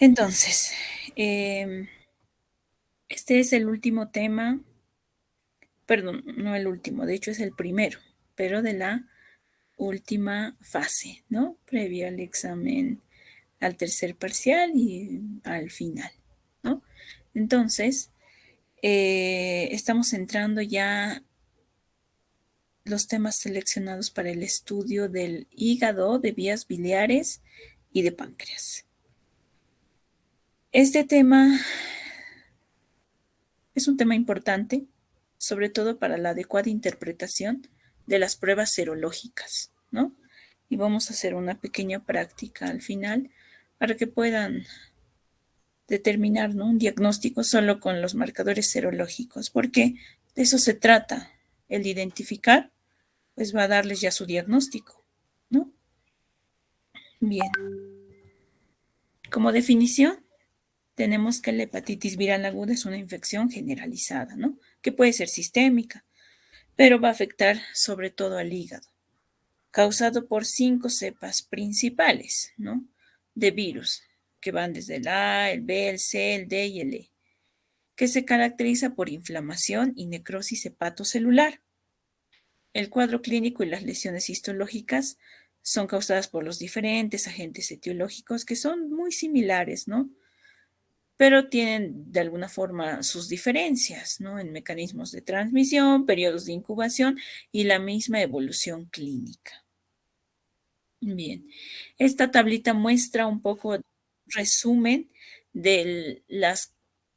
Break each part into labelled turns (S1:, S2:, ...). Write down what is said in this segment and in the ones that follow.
S1: Entonces, este es el último tema, perdón, no el último, de hecho es el primero, pero de la última fase, ¿no? Previo al examen, al tercer parcial y al final, ¿no? Entonces, estamos entrando ya los temas seleccionados para el estudio del hígado, de vías biliares y de páncreas. Este tema es un tema importante, sobre todo para la adecuada interpretación de las pruebas serológicas, ¿no? Y vamos a hacer una pequeña práctica al final para que puedan determinar, ¿no?, un diagnóstico solo con los marcadores serológicos, porque de eso se trata. El identificar, pues va a darles ya su diagnóstico, ¿no? Bien. Como definición, tenemos que la hepatitis viral aguda es una infección generalizada, ¿no? Que puede ser sistémica, pero va a afectar sobre todo al hígado, causado por 5 cepas principales, ¿no?, de virus, que van desde el A, el B, el C, el D y el E, que se caracteriza por inflamación y necrosis hepatocelular. El cuadro clínico y las lesiones histológicas son causadas por los diferentes agentes etiológicos que son muy similares, ¿no?, pero tienen de alguna forma sus diferencias, ¿no?, en mecanismos de transmisión, periodos de incubación y la misma evolución clínica. Bien, esta tablita muestra un poco resumen de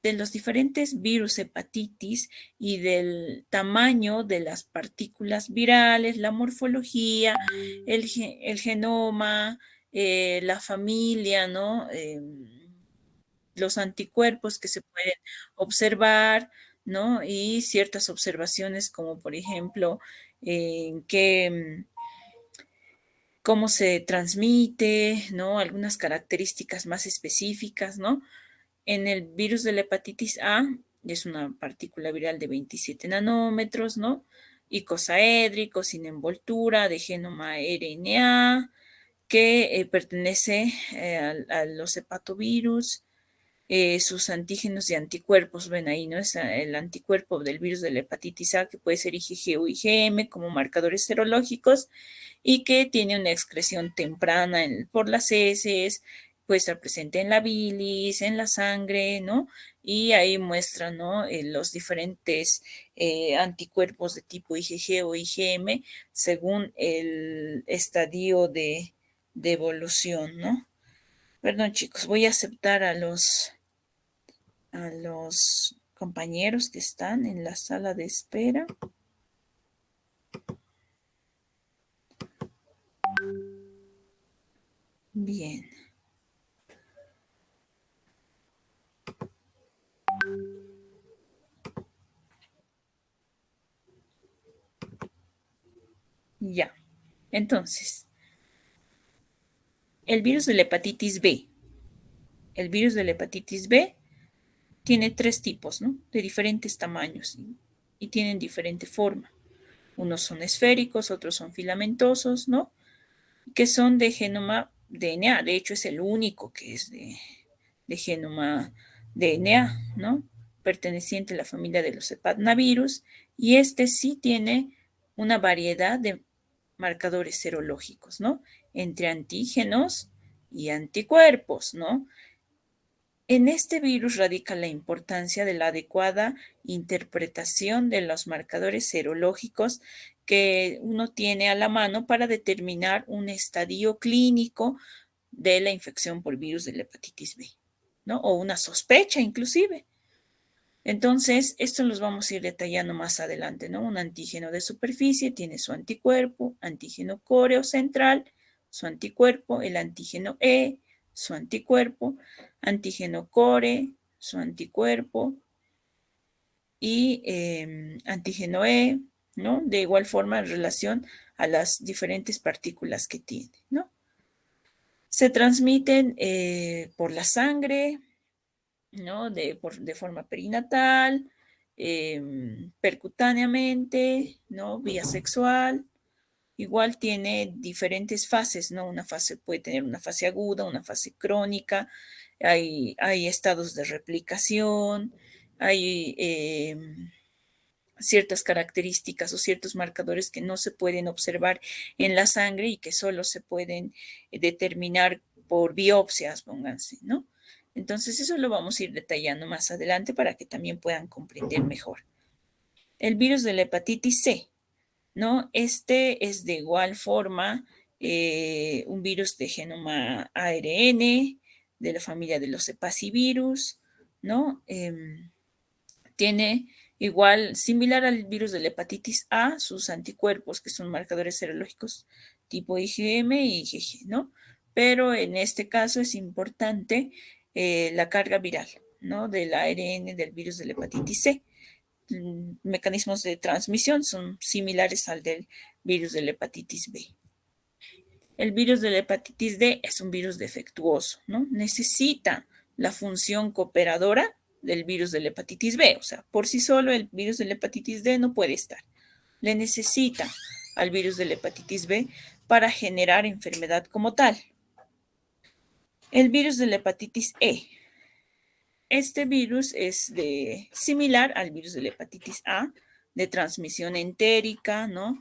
S1: los diferentes virus hepatitis y del tamaño de las partículas virales, la morfología, el genoma, la familia, ¿no? Los anticuerpos que se pueden observar, ¿no? Y ciertas observaciones como, por ejemplo, cómo se transmite, ¿no? Algunas características más específicas, ¿no? En el virus de la hepatitis A es una partícula viral de 27 nanómetros, ¿no? Icosaédrico, sin envoltura, de genoma RNA, que pertenece a los hepatovirus. Sus antígenos y anticuerpos, ven ahí, ¿no? Es el anticuerpo del virus de la hepatitis A, que puede ser IgG o IgM como marcadores serológicos, y que tiene una excreción temprana por las heces, puede estar presente en la bilis, en la sangre, ¿no? Y ahí muestran, ¿no?, los diferentes anticuerpos de tipo IgG o IgM según el estadio de evolución, ¿no? Perdón, chicos, voy a aceptar a los compañeros que están en la sala de espera. Bien. Ya. Entonces, el virus de la hepatitis B. El virus de la hepatitis B tiene 3 tipos, ¿no?, de diferentes tamaños y tienen diferente forma. Unos son esféricos, otros son filamentosos, ¿no?, que son de genoma DNA. De hecho, es el único que es de genoma DNA, ¿no?, perteneciente a la familia de los hepatnavirus, y este sí tiene una variedad de marcadores serológicos, ¿no?, entre antígenos y anticuerpos, ¿no? En este virus radica la importancia de la adecuada interpretación de los marcadores serológicos que uno tiene a la mano para determinar un estadio clínico de la infección por virus de la hepatitis B, ¿no? O una sospecha inclusive. Entonces, esto los vamos a ir detallando más adelante, ¿no? Un antígeno de superficie tiene su anticuerpo, antígeno córeo central, su anticuerpo, el antígeno E, su anticuerpo, antígeno core, su anticuerpo, y antígeno E, ¿no? De igual forma en relación a las diferentes partículas que tiene, ¿no? Se transmiten por la sangre, ¿no? De forma perinatal, percutáneamente, ¿no?, vía sexual, igual tiene diferentes fases, ¿no? Una fase puede tener una fase aguda, una fase crónica, hay estados de replicación, hay ciertas características o ciertos marcadores que no se pueden observar en la sangre y que solo se pueden determinar por biopsias, pónganse, ¿no? Entonces eso lo vamos a ir detallando más adelante para que también puedan comprender mejor. El virus de la hepatitis C, ¿no? Este es de igual forma un virus de genoma ARN, de la familia de los hepacivirus, ¿no? Tiene igual, similar al virus de la hepatitis A, sus anticuerpos, que son marcadores serológicos tipo IgM y IgG, ¿no? Pero en este caso es importante la carga viral, ¿no? Del ARN del virus de la hepatitis C. Mecanismos de transmisión son similares al del virus de la hepatitis B. El virus de la hepatitis D es un virus defectuoso, ¿no? Necesita la función cooperadora del virus de la hepatitis B, o sea, por sí solo el virus de la hepatitis D no puede estar. Le necesita al virus de la hepatitis B para generar enfermedad como tal. El virus de la hepatitis E. Este virus es similar al virus de la hepatitis A, de transmisión entérica, ¿no?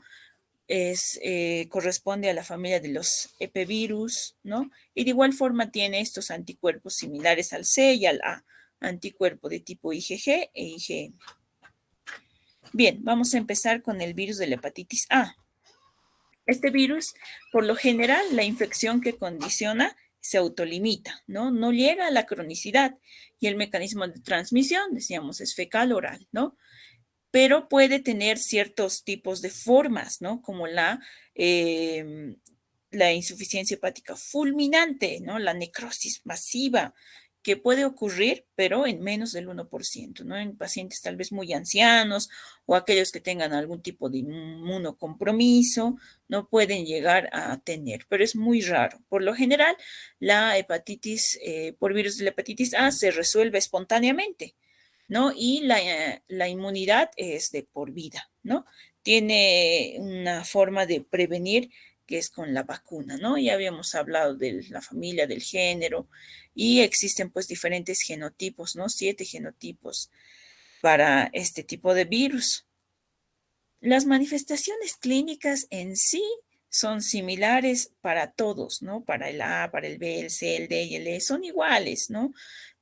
S1: Corresponde a la familia de los epevirus, ¿no? Y de igual forma tiene estos anticuerpos similares al C y al A, anticuerpo de tipo IgG e IgM. Bien, vamos a empezar con el virus de la hepatitis A. Este virus, por lo general, la infección que condiciona se autolimita, ¿no? No llega a la cronicidad y el mecanismo de transmisión, decíamos, es fecal-oral, ¿no? Pero puede tener ciertos tipos de formas, ¿no? Como la insuficiencia hepática fulminante, ¿no? La necrosis masiva, que puede ocurrir, pero en menos del 1%, ¿no? En pacientes tal vez muy ancianos o aquellos que tengan algún tipo de inmunocompromiso, no pueden llegar a tener, pero es muy raro. Por lo general, la hepatitis por virus de la hepatitis A se resuelve espontáneamente, ¿no? Y la inmunidad es de por vida, ¿no? Tiene una forma de prevenir que es con la vacuna, ¿no? Ya habíamos hablado de la familia, del género, y existen pues diferentes genotipos, ¿no? 7 genotipos para este tipo de virus. Las manifestaciones clínicas en sí son similares para todos, ¿no? Para el A, para el B, el C, el D y el E son iguales, ¿no?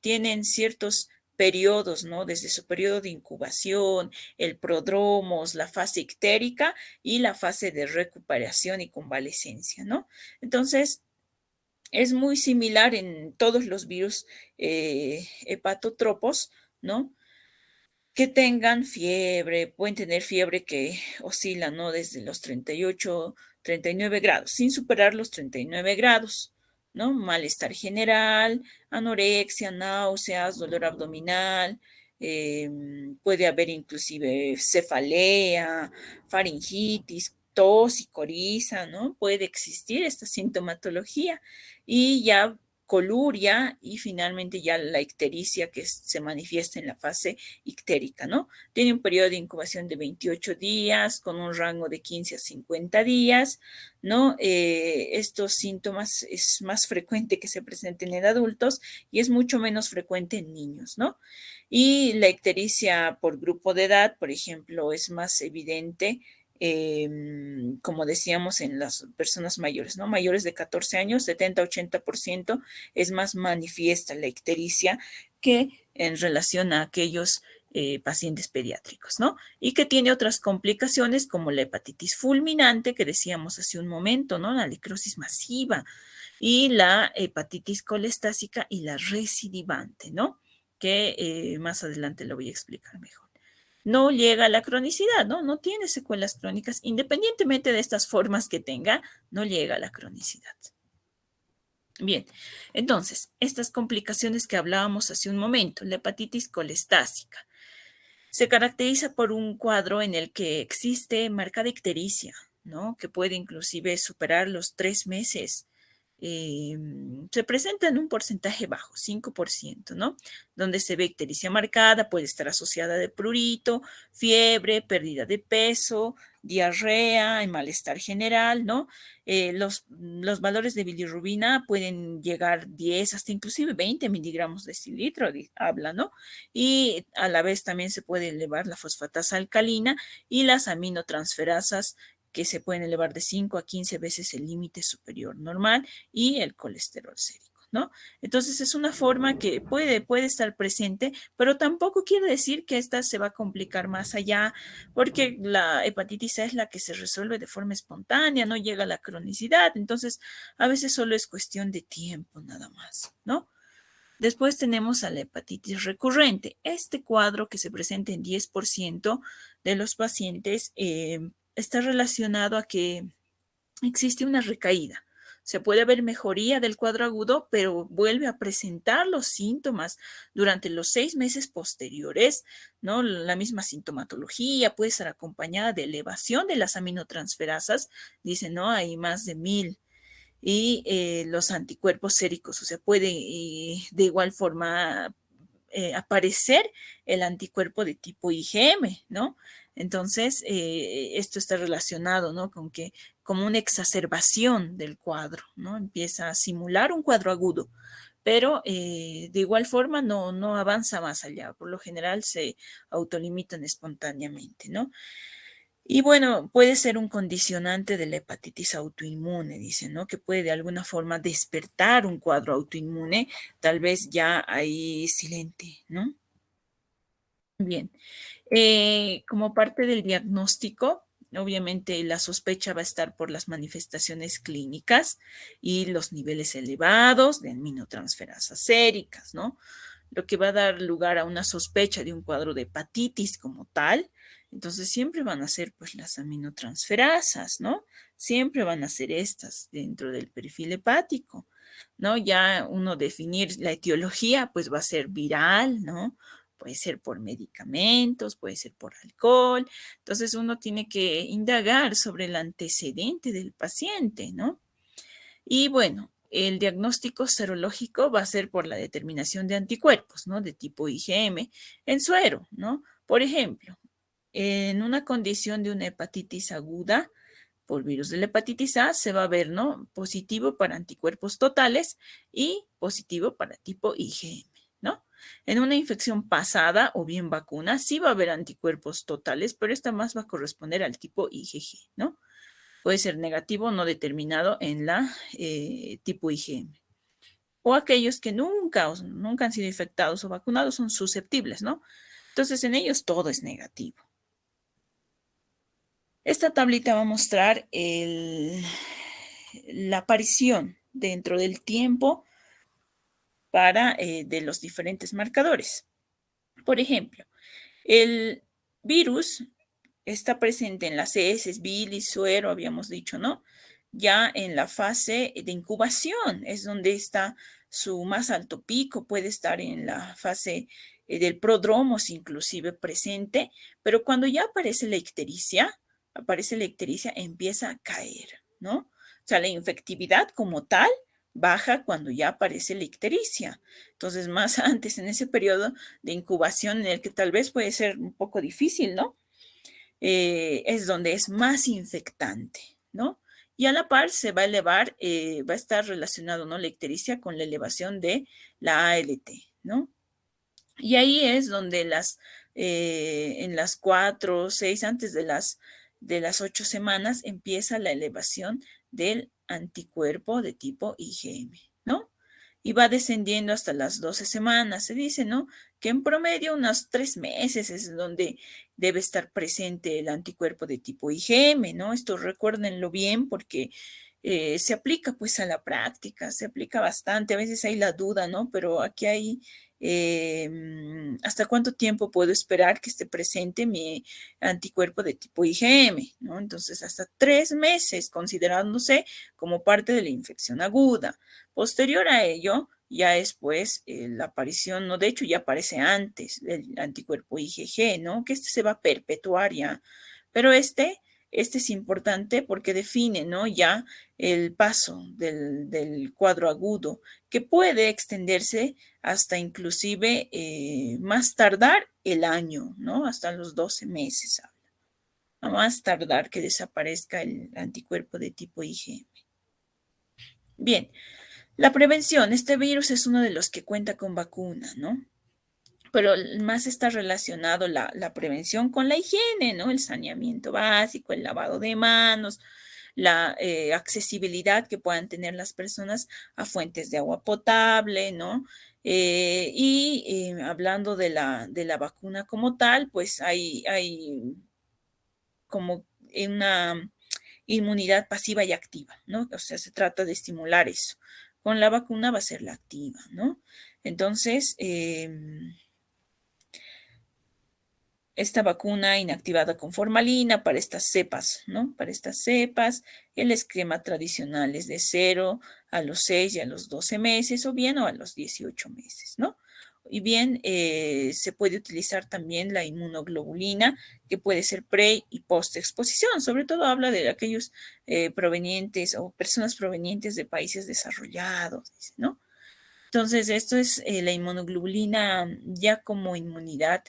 S1: Tienen ciertos periodos, ¿no? Desde su periodo de incubación, el prodromos, la fase ictérica y la fase de recuperación y convalecencia, ¿no? Entonces, es muy similar en todos los virus hepatotropos, ¿no? Que tengan fiebre, pueden tener fiebre que oscila, ¿no? Desde los 38, 39 grados, sin superar los 39 grados, ¿no? Malestar general, anorexia, náuseas, dolor abdominal, puede haber inclusive cefalea, faringitis, tos y coriza, ¿no? Puede existir esta sintomatología y ya coluria y finalmente ya la ictericia que se manifiesta en la fase ictérica, ¿no? Tiene un periodo de incubación de 28 días con un rango de 15 a 50 días, ¿no? Estos síntomas es más frecuente que se presenten en adultos y es mucho menos frecuente en niños, ¿no? Y la ictericia por grupo de edad, por ejemplo, es más evidente como decíamos, en las personas mayores, ¿no? Mayores de 14 años, 70-80% es más manifiesta la ictericia que en relación a aquellos pacientes pediátricos, ¿no? Y que tiene otras complicaciones como la hepatitis fulminante que decíamos hace un momento, ¿no? La necrosis masiva y la hepatitis colestásica y la recidivante, ¿no? Que más adelante lo voy a explicar mejor. No llega a la cronicidad, ¿no? No tiene secuelas crónicas, independientemente de estas formas que tenga, no llega a la cronicidad. Bien, entonces, estas complicaciones que hablábamos hace un momento, la hepatitis colestásica, se caracteriza por un cuadro en el que existe marcada ictericia, ¿no? Que puede inclusive superar los 3 meses. Se presenta en un porcentaje bajo, 5%, ¿no? Donde se ve ictericia marcada, puede estar asociada de prurito, fiebre, pérdida de peso, diarrea, hay malestar general, ¿no? Los valores de bilirrubina pueden llegar 10 hasta inclusive 20 miligramos de decilitro, habla, ¿no? Y a la vez también se puede elevar la fosfatasa alcalina y las aminotransferasas que se pueden elevar de 5 a 15 veces el límite superior normal y el colesterol sérico, ¿no? Entonces es una forma que puede estar presente, pero tampoco quiere decir que esta se va a complicar más allá, porque la hepatitis A es la que se resuelve de forma espontánea, no llega a la cronicidad, entonces a veces solo es cuestión de tiempo nada más, ¿no? Después tenemos a la hepatitis recurrente. Este cuadro que se presenta en 10% de los pacientes está relacionado a que existe una recaída. Se puede haber mejoría del cuadro agudo, pero vuelve a presentar los síntomas durante los 6 meses posteriores, ¿no? La misma sintomatología puede estar acompañada de elevación de las aminotransferasas, dice, ¿no? Hay más de 1000 y los anticuerpos séricos, o sea, puede de igual forma aparecer el anticuerpo de tipo IgM, ¿no? Entonces, esto está relacionado, ¿no? Con que como una exacerbación del cuadro, ¿no? Empieza a simular un cuadro agudo, pero de igual forma no avanza más allá. Por lo general se autolimitan espontáneamente, ¿no? Y bueno, puede ser un condicionante de la hepatitis autoinmune, dice, ¿no? Que puede de alguna forma despertar un cuadro autoinmune, tal vez ya ahí silente, ¿no? Bien, como parte del diagnóstico, obviamente la sospecha va a estar por las manifestaciones clínicas y los niveles elevados de aminotransferasas séricas, ¿no? Lo que va a dar lugar a una sospecha de un cuadro de hepatitis como tal. Entonces siempre van a ser pues las aminotransferasas, ¿no? Siempre van a ser estas dentro del perfil hepático, ¿no? Ya uno definir la etiología pues va a ser viral, ¿no? Puede ser por medicamentos, puede ser por alcohol. Entonces uno tiene que indagar sobre el antecedente del paciente, ¿no? Y bueno, el diagnóstico serológico va a ser por la determinación de anticuerpos, ¿no? De tipo IgM en suero, ¿no? Por ejemplo, en una condición de una hepatitis aguda por virus de la hepatitis A se va a ver, ¿no? Positivo para anticuerpos totales y positivo para tipo IgM, ¿no? En una infección pasada o bien vacuna sí va a haber anticuerpos totales, pero esta más va a corresponder al tipo IgG, ¿no? Puede ser negativo o no determinado en la tipo IgM. O aquellos que nunca han sido infectados o vacunados son susceptibles, ¿no? Entonces en ellos todo es negativo. Esta tablita va a mostrar la aparición dentro del tiempo de los diferentes marcadores. Por ejemplo, el virus está presente en las heces, bilis, suero, habíamos dicho, ¿no? Ya en la fase de incubación es donde está su más alto pico, puede estar en la fase del prodromos inclusive presente, pero cuando ya aparece la ictericia, empieza a caer, ¿no? O sea, la infectividad como tal baja cuando ya aparece la ictericia. Entonces, más antes, en ese periodo de incubación en el que tal vez puede ser un poco difícil, ¿no? Es donde es más infectante, ¿no? Y a la par se va a elevar, va a estar relacionado, ¿no? La ictericia con la elevación de la ALT, ¿no? Y ahí es donde en las 4 o 6, antes de las 8 semanas, empieza la elevación del anticuerpo de tipo IgM, ¿no? Y va descendiendo hasta las 12 semanas. Se dice, ¿no? Que en promedio unos 3 meses es donde debe estar presente el anticuerpo de tipo IgM, ¿no? Esto recuérdenlo bien porque se aplica pues a la práctica, se aplica bastante. A veces hay la duda, ¿no? Pero aquí hay hasta cuánto tiempo puedo esperar que esté presente mi anticuerpo de tipo IgM, ¿no? Entonces, hasta 3 meses, considerándose como parte de la infección aguda. Posterior a ello, ya es pues la aparición, no, de hecho ya aparece antes del anticuerpo IgG, ¿no? Que este se va a perpetuar ya, pero este es importante porque define, ¿no? Ya el paso del cuadro agudo, que puede extenderse hasta inclusive más tardar el año, ¿no? Hasta los 12 meses. a más tardar que desaparezca el anticuerpo de tipo IgM. Bien, la prevención. Este virus es uno de los que cuenta con vacuna, ¿no? Pero más está relacionado la prevención con la higiene, ¿no? El saneamiento básico, el lavado de manos, la accesibilidad que puedan tener las personas a fuentes de agua potable, ¿no? Hablando de la vacuna como tal, pues hay como una inmunidad pasiva y activa, ¿no? O sea, se trata de estimular eso. Con la vacuna va a ser la activa, ¿no? Entonces, esta vacuna inactivada con formalina para estas cepas, ¿no? Para estas cepas, el esquema tradicional es de 0 a los 6 y a los 12 meses o bien o a los 18 meses, ¿no? Y bien, se puede utilizar también la inmunoglobulina, que puede ser pre y post exposición. Sobre todo habla de aquellos provenientes o personas provenientes de países desarrollados, ¿no? Entonces, esto es la inmunoglobulina ya como inmunidad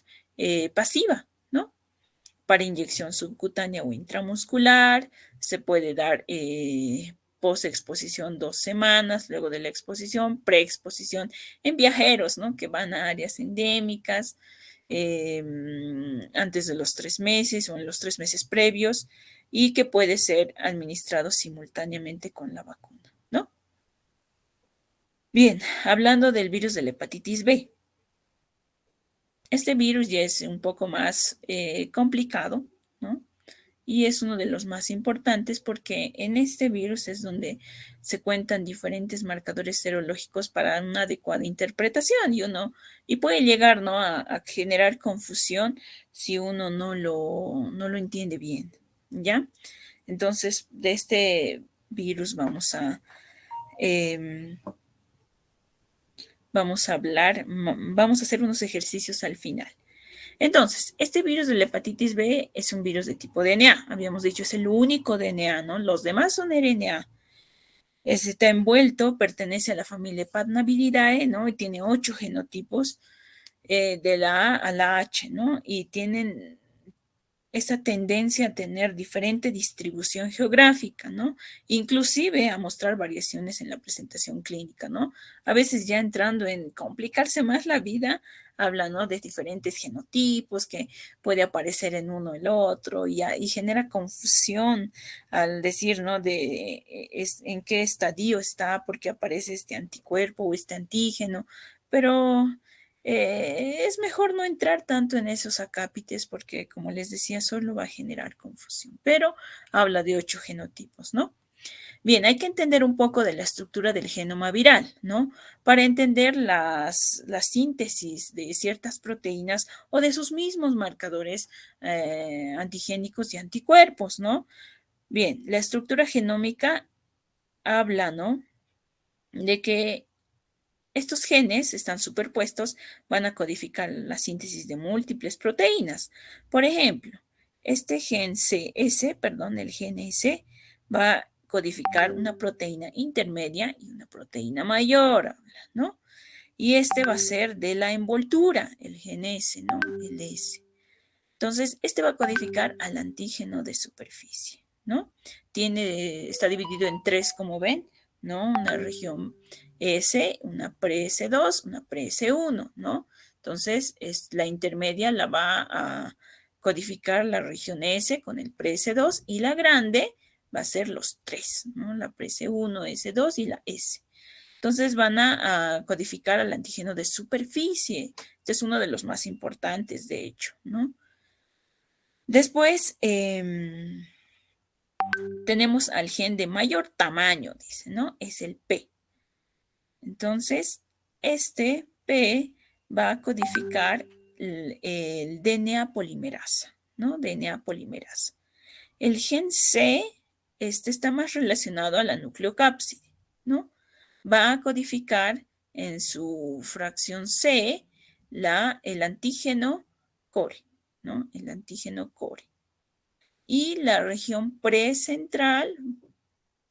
S1: pasiva, ¿no? Para inyección subcutánea o intramuscular, se puede dar post-exposición 2 semanas, luego de la exposición, preexposición en viajeros, ¿no? Que van a áreas endémicas antes de los 3 meses o en los 3 meses previos y que puede ser administrado simultáneamente con la vacuna, ¿no? Bien, hablando del virus de la hepatitis B. Este virus ya es un poco más complicado, ¿no? Y es uno de los más importantes porque en este virus es donde se cuentan diferentes marcadores serológicos para una adecuada interpretación y puede llegar, ¿no? a generar confusión si uno no lo entiende bien, ¿ya? Entonces, de este virus em, vamos a hablar, vamos a hacer unos ejercicios al final. Entonces, este virus de la hepatitis B es un virus de tipo DNA. Habíamos dicho, es el único DNA, ¿no? Los demás son RNA. Está envuelto, pertenece a la familia Hepatnaviridae, ¿no? Y tiene 8 genotipos de la A a la H, ¿no? Y tienen esa tendencia a tener diferente distribución geográfica, ¿no? Inclusive a mostrar variaciones en la presentación clínica, ¿no? A veces ya entrando en complicarse más la vida, habla, ¿no? De diferentes genotipos que puede aparecer en uno el otro y genera confusión al decir, ¿no? En qué estadio está, porque aparece este anticuerpo o este antígeno, pero es mejor no entrar tanto en esos acápites porque, como les decía, solo va a generar confusión, pero habla de 8 genotipos, ¿no? Bien, hay que entender un poco de la estructura del genoma viral, ¿no? Para entender la síntesis de ciertas proteínas o de sus mismos marcadores antigénicos y anticuerpos, ¿no? Bien, la estructura genómica habla, ¿no? De que estos genes están superpuestos, van a codificar la síntesis de múltiples proteínas. Por ejemplo, este gen CS, perdón, el gen S, va a codificar una proteína intermedia y una proteína mayor, ¿no? Y este va a ser de la envoltura, el gen S, ¿no? El S. Entonces, este va a codificar al antígeno de superficie, ¿no? Está dividido en 3, como ven, ¿no? Una región S, una pre-S2, una pre-S1, ¿no? Entonces, la intermedia la va a codificar la región S con el pre-S2 y la grande va a ser los 3, ¿no? La pre-S1, S2 y la S. Entonces van a codificar al antígeno de superficie. Este es uno de los más importantes, de hecho, ¿no? Después tenemos al gen de mayor tamaño, dice, ¿no? Es el P. Entonces, este P va a codificar el DNA polimerasa, ¿no? DNA polimerasa. El gen C, este está más relacionado a la nucleocápside, ¿no? Va a codificar en su fracción C el antígeno core, ¿no? El antígeno core. Y la región precentral,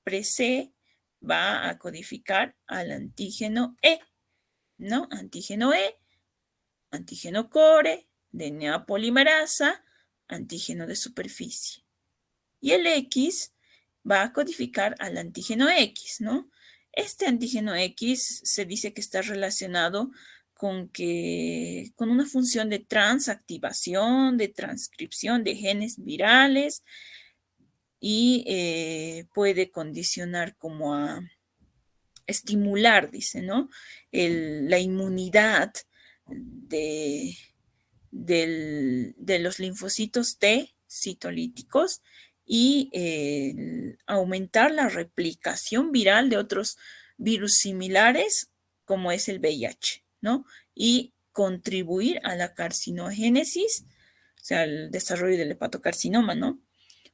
S1: pre-C, va a codificar al antígeno E, ¿no? Antígeno E, antígeno core, DNA polimerasa, antígeno de superficie. Y el X va a codificar al antígeno X, ¿no? Este antígeno X se dice que está relacionado con una función de transactivación, de transcripción de genes virales y puede condicionar como a estimular, dice, ¿no? La inmunidad de, de los linfocitos T citolíticos y aumentar la replicación viral de otros virus similares como es el VIH, ¿no? Y contribuir a la carcinogénesis, o sea, el desarrollo del hepatocarcinoma, ¿no?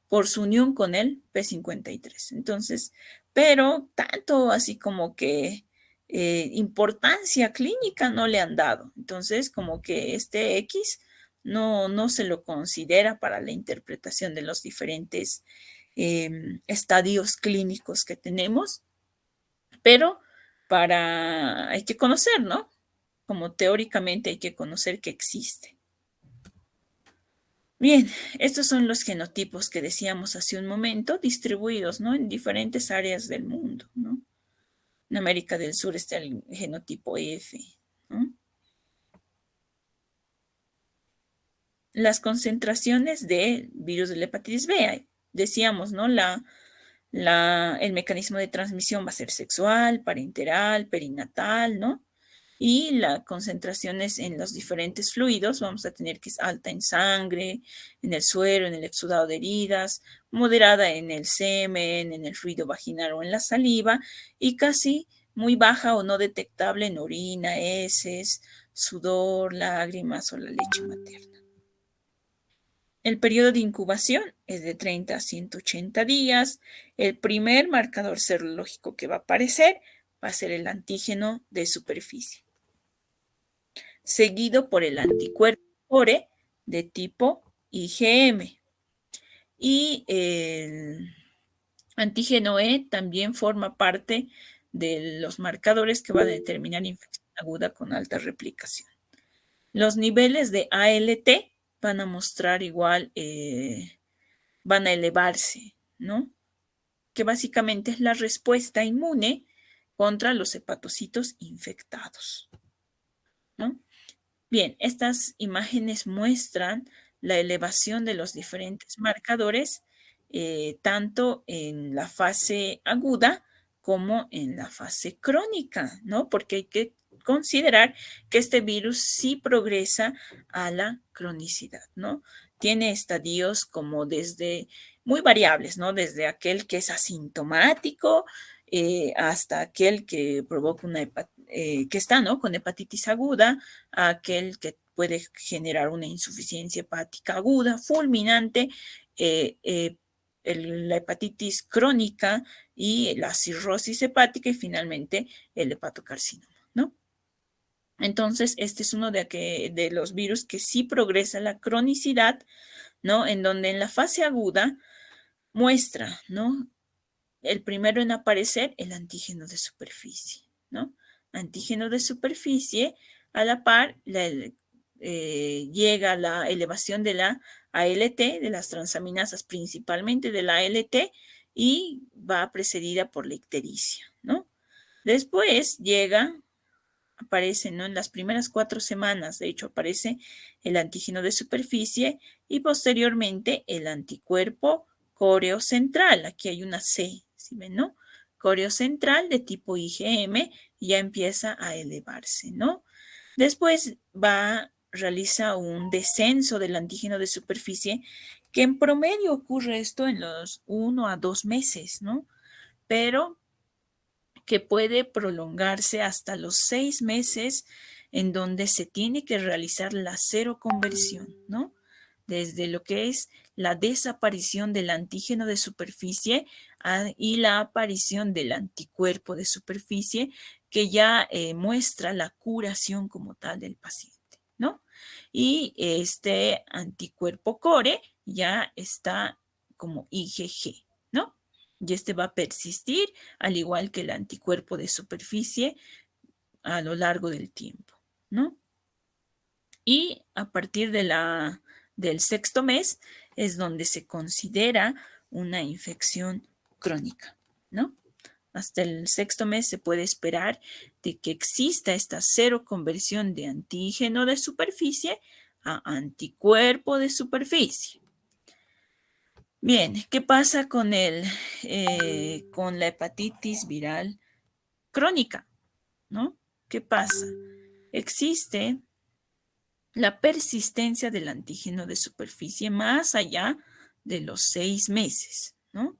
S1: Por su unión con el P53. Entonces, pero tanto así como que importancia clínica no le han dado. Entonces, como que este X no se lo considera para la interpretación de los diferentes estadios clínicos que tenemos, pero hay que conocer, ¿no? Como teóricamente hay que conocer que existe. Bien, estos son los genotipos que decíamos hace un momento, distribuidos, ¿no? En diferentes áreas del mundo, ¿no? En América del Sur está el genotipo F, ¿no? Las concentraciones de virus de la hepatitis B, decíamos, ¿no? El mecanismo de transmisión va a ser sexual, parenteral, perinatal, ¿no? Y las concentraciones en los diferentes fluidos vamos a tener que es alta en sangre, en el suero, en el exudado de heridas, moderada en el semen, en el fluido vaginal o en la saliva y casi muy baja o no detectable en orina, heces, sudor, lágrimas o la leche materna. El periodo de incubación es de 30 a 180 días. El primer marcador serológico que va a aparecer va a ser el antígeno de superficie, seguido por el anticuerpo core de tipo IgM. Y el antígeno E también forma parte de los marcadores que van a determinar infección aguda con alta replicación. Los niveles de ALT van a mostrar igual, van a elevarse, ¿no? Que básicamente es la respuesta inmune contra los hepatocitos infectados, ¿no? Bien, estas imágenes muestran la elevación de los diferentes marcadores, tanto en la fase aguda como en la fase crónica, ¿no? Porque hay que considerar que este virus sí progresa a la cronicidad, ¿no? Tiene estadios como desde muy variables, ¿no? Desde aquel que es asintomático hasta aquel que provoca que está, ¿no? Con hepatitis aguda, aquel que puede generar una insuficiencia hepática aguda, fulminante, la hepatitis crónica y la cirrosis hepática y finalmente el hepatocarcinoma, ¿no? Entonces, este es uno de los virus que sí progresa la cronicidad, ¿no? En donde en la fase aguda muestra, ¿no? El primero en aparecer, el antígeno de superficie, ¿no? Antígeno de superficie, a la par llega la elevación de la ALT, de las transaminasas, principalmente de la ALT, y va precedida por la ictericia, ¿no? Después aparece, ¿no? En las primeras 4 semanas, de hecho, aparece el antígeno de superficie y posteriormente el anticuerpo córeo central. Aquí hay una C, ¿sí ven, no? Córeo central de tipo IgM ya empieza a elevarse, ¿no? Después realiza un descenso del antígeno de superficie, que en promedio ocurre esto en los 1 a 2 meses, ¿no? Pero que puede prolongarse hasta los 6 meses en donde se tiene que realizar la seroconversión, ¿no? Desde lo que es la desaparición del antígeno de superficie y la aparición del anticuerpo de superficie que ya muestra la curación como tal del paciente, ¿no? Y este anticuerpo core ya está como IgG, ¿no? Y este va a persistir, al igual que el anticuerpo de superficie, a lo largo del tiempo, ¿no? Y a partir del sexto mes es donde se considera una infección crónica, ¿no? Hasta el sexto mes se puede esperar de que exista esta seroconversión de antígeno de superficie a anticuerpo de superficie. Bien, ¿qué pasa con la hepatitis viral crónica? ¿No? ¿Qué pasa? Existe la persistencia del antígeno de superficie más allá de los 6 meses, ¿no?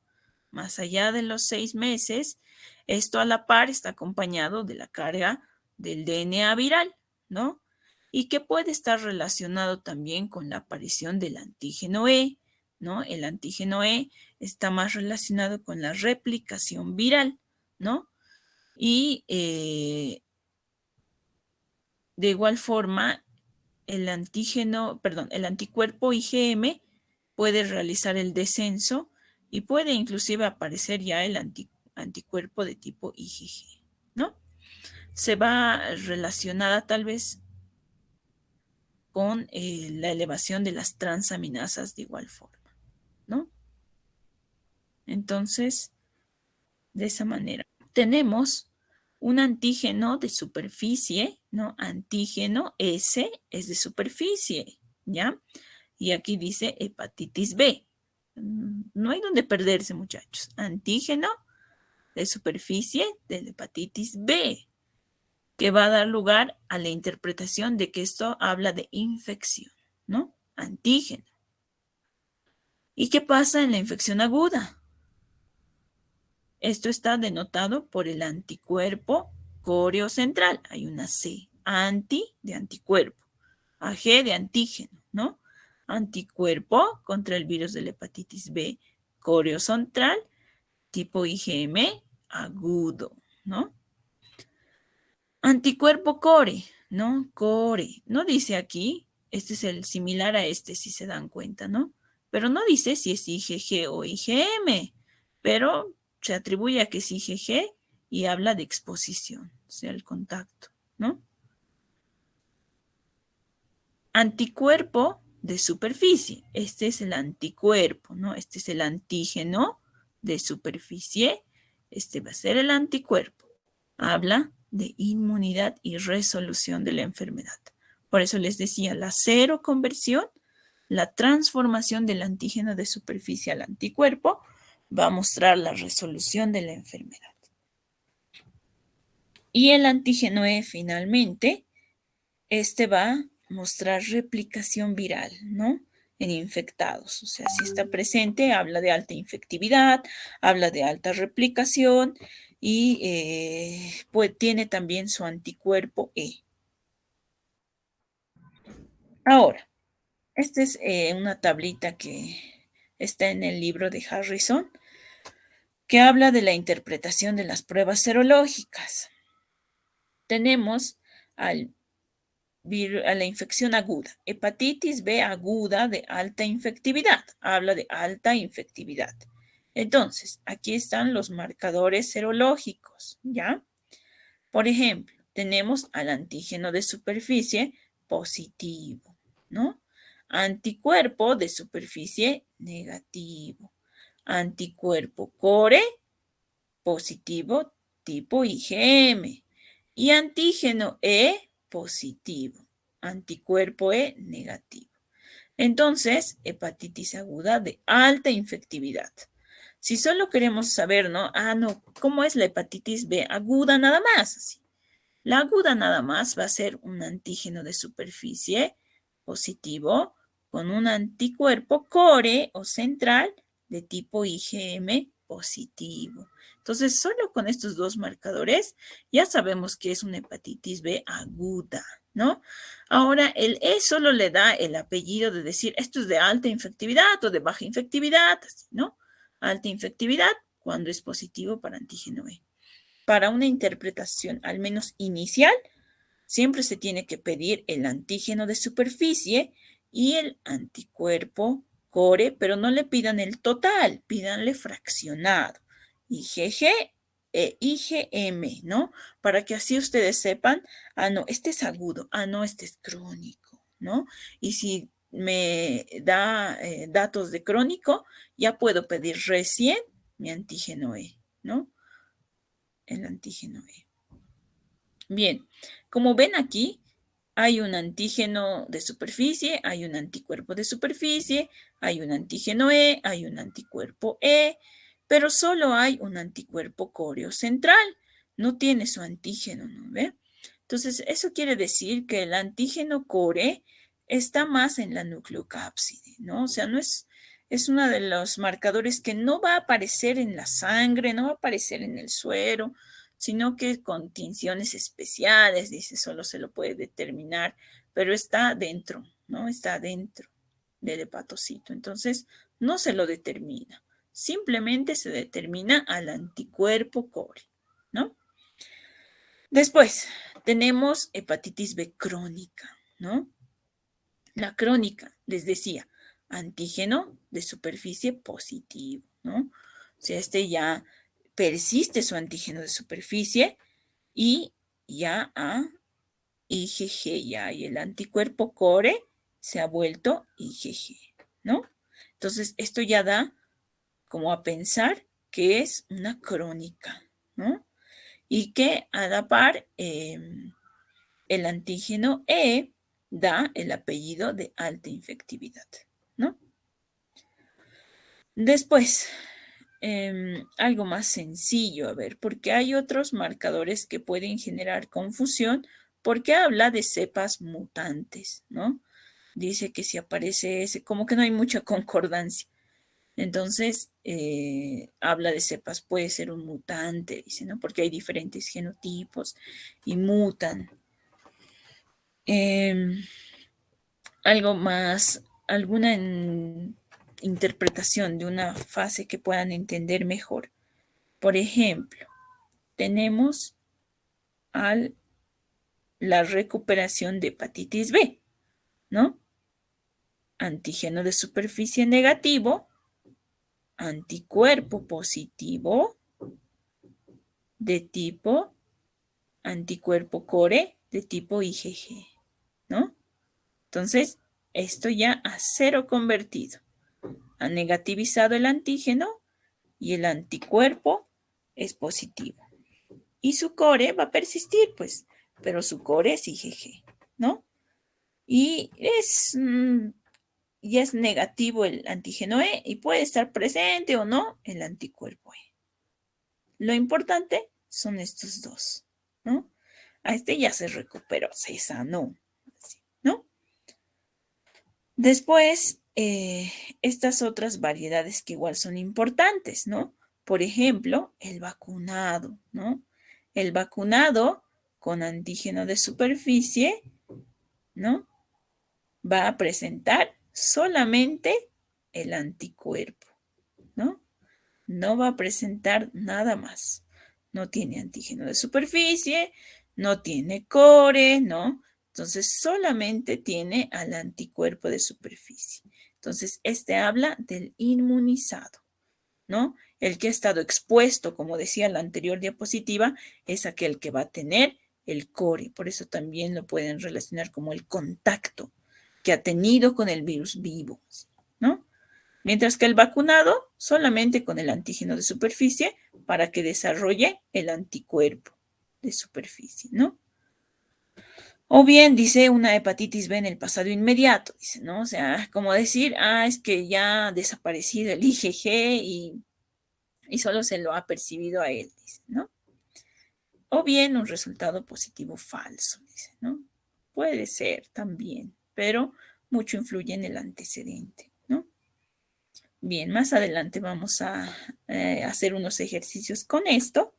S1: Más allá de los 6 meses, esto a la par está acompañado de la carga del DNA viral, ¿no? Y que puede estar relacionado también con la aparición del antígeno E, ¿no? El antígeno E está más relacionado con la replicación viral, ¿no? Y de igual forma, el anticuerpo IgM puede realizar el descenso y puede inclusive aparecer ya el anticuerpo de tipo IgG, ¿no? Se va relacionada tal vez con la elevación de las transaminasas de igual forma, ¿no? Entonces, de esa manera, tenemos un antígeno de superficie, ¿no? Antígeno S es de superficie, ¿ya? Y aquí dice hepatitis B. No hay donde perderse, muchachos. Antígeno de superficie de la hepatitis B, que va a dar lugar a la interpretación de que esto habla de infección, ¿no? Antígeno. ¿Y qué pasa en la infección aguda? Esto está denotado por el anticuerpo coreo central. Hay una C, anti de anticuerpo, AG de antígeno, ¿no? Anticuerpo contra el virus de la hepatitis B coreo central, tipo IgM agudo, ¿no? Anticuerpo core, ¿no? Core. No dice aquí, este es el similar a este, si se dan cuenta, ¿no? Pero no dice si es IgG o IgM, pero se atribuye a que es IgG y habla de exposición, o sea, el contacto, ¿no? Anticuerpo de superficie. Este es el anticuerpo, ¿no? Este es el antígeno de superficie. Este va a ser el anticuerpo. Habla de inmunidad y resolución de la enfermedad. Por eso les decía, la seroconversión, la transformación del antígeno de superficie al anticuerpo, va a mostrar la resolución de la enfermedad. Y el antígeno E finalmente, este va a mostrar replicación viral, ¿no? En infectados. O sea, si está presente, habla de alta infectividad, habla de alta replicación y pues tiene también su anticuerpo E. Ahora, esta es una tablita que está en el libro de Harrison, que habla de la interpretación de las pruebas serológicas. Tenemos a la infección aguda, hepatitis B aguda de alta infectividad, habla de alta infectividad. Entonces, aquí están los marcadores serológicos, ¿ya? Por ejemplo, tenemos al antígeno de superficie positivo, ¿no? Anticuerpo de superficie negativo. Anticuerpo core positivo tipo IgM. Y antígeno E positivo. Anticuerpo E negativo. Entonces, hepatitis aguda de alta infectividad. Si solo queremos saber, ¿no? No, ¿cómo es la hepatitis B aguda nada más? Así. La aguda nada más va a ser un antígeno de superficie positivo con un anticuerpo core o central de tipo IgM positivo. Entonces, solo con estos dos marcadores ya sabemos que es una hepatitis B aguda, ¿no? Ahora, el E solo le da el apellido de decir esto es de alta infectividad o de baja infectividad, ¿no? Alta infectividad cuando es positivo para antígeno E. Para una interpretación, al menos inicial, siempre se tiene que pedir el antígeno de superficie y el anticuerpo core, pero no le pidan el total, pídanle fraccionado. IgG e IgM, ¿no? Para que así ustedes sepan, no, este es agudo, no, este es crónico, ¿no? Y si me da datos de crónico, ya puedo pedir recién mi antígeno E, ¿no? El antígeno E. Bien, como ven aquí, hay un antígeno de superficie, hay un anticuerpo de superficie, hay un antígeno E, hay un anticuerpo E, pero solo hay un anticuerpo córeo central. No tiene su antígeno, ¿no ve? Entonces, eso quiere decir que el antígeno core está más en la nucleocápside, ¿no? O sea, es uno de los marcadores que no va a aparecer en la sangre, no va a aparecer en el suero, sino que con tinciones especiales, dice, solo se lo puede determinar, pero está dentro, ¿no? Está dentro del hepatocito. Entonces, no se lo determina. Simplemente se determina al anticuerpo core, ¿no? Después, tenemos hepatitis B crónica, ¿no? La crónica, les decía, antígeno de superficie positivo, ¿no? O sea, ya persiste su antígeno de superficie y ya a IgG, ya, y el anticuerpo core se ha vuelto IgG, ¿no? Entonces, esto ya da como a pensar que es una crónica, ¿no? Y que a la par el antígeno E da el apellido de alta infectividad, ¿no? Después, algo más sencillo, a ver, porque hay otros marcadores que pueden generar confusión porque habla de cepas mutantes, ¿no? Dice que si aparece ese, como que no hay mucha concordancia. Entonces, habla de cepas, puede ser un mutante, dice, ¿no? Porque hay diferentes genotipos y mutan. Algo más, alguna interpretación de una fase que puedan entender mejor. Por ejemplo, tenemos la recuperación de hepatitis B, ¿no? Antígeno de superficie negativo, anticuerpo positivo de tipo anticuerpo core de tipo IgG, ¿no? Entonces, esto ya a cero convertido. Ha negativizado el antígeno y el anticuerpo es positivo. Y su core va a persistir, pues, pero su core es IgG, ¿no? Y ya es negativo el antígeno E y puede estar presente o no el anticuerpo E. Lo importante son estos dos, ¿no? A este ya se recuperó, se sanó, ¿no? Después, estas otras variedades que igual son importantes, ¿no? Por ejemplo, el vacunado, ¿no? El vacunado con antígeno de superficie, ¿no? Va a presentar solamente el anticuerpo, ¿no? No va a presentar nada más. No tiene antígeno de superficie, no tiene core, ¿no? Entonces solamente tiene al anticuerpo de superficie. Entonces, este habla del inmunizado, ¿no? El que ha estado expuesto, como decía la anterior diapositiva, es aquel que va a tener el core. Por eso también lo pueden relacionar como el contacto que ha tenido con el virus vivo, ¿no? Mientras que el vacunado solamente con el antígeno de superficie para que desarrolle el anticuerpo de superficie, ¿no? O bien dice una hepatitis B en el pasado inmediato, dice, ¿no? O sea, como decir, es que ya ha desaparecido el IgG y solo se lo ha percibido a él, dice, ¿no? O bien un resultado positivo falso, dice, ¿no? Puede ser también, pero mucho influye en el antecedente, ¿no? Bien, más adelante vamos a hacer unos ejercicios con esto,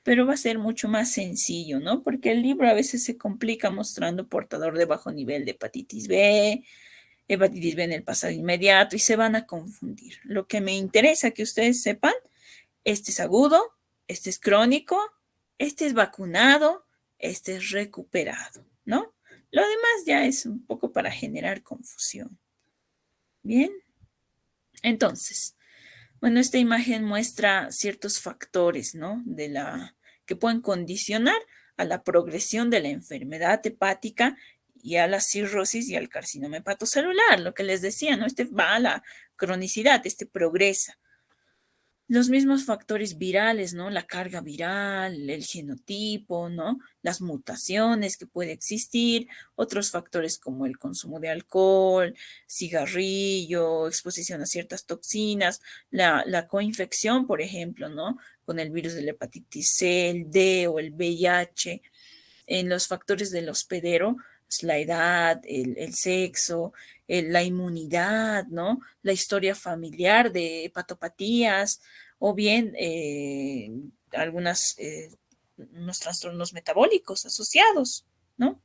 S1: pero va a ser mucho más sencillo, ¿no? Porque el libro a veces se complica mostrando portador de bajo nivel de hepatitis B en el pasado inmediato y se van a confundir. Lo que me interesa que ustedes sepan, este es agudo, este es crónico, este es vacunado, este es recuperado, ¿no? Lo demás ya es un poco para generar confusión. Bien, entonces, bueno, esta imagen muestra ciertos factores, ¿no? Que pueden condicionar a la progresión de la enfermedad hepática y a la cirrosis y al carcinoma hepatocelular, lo que les decía, ¿no? Este va a la cronicidad, este progresa. Los mismos factores virales, ¿no? La carga viral, el genotipo, ¿no? Las mutaciones que puede existir, otros factores como el consumo de alcohol, cigarrillo, exposición a ciertas toxinas, la coinfección, por ejemplo, ¿no? Con el virus de la hepatitis C, el D o el VIH, en los factores del hospedero, pues, la edad, el sexo, la inmunidad, ¿no? La historia familiar de hepatopatías o bien algunas, unos trastornos metabólicos asociados, ¿no?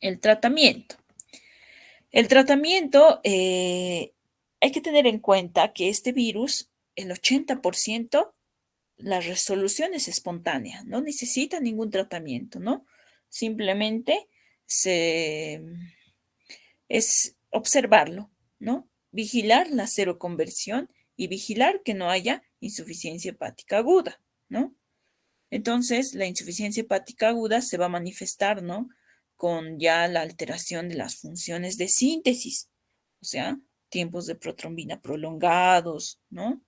S1: El tratamiento. El tratamiento, hay que tener en cuenta que este virus, el 80% la resolución es espontánea, no necesita ningún tratamiento, ¿no? Simplemente se, es observarlo, ¿no? Vigilar la seroconversión y vigilar que no haya insuficiencia hepática aguda, ¿no? Entonces, la insuficiencia hepática aguda se va a manifestar, ¿no? Con ya la alteración de las funciones de síntesis, o sea, tiempos de protrombina prolongados, ¿no?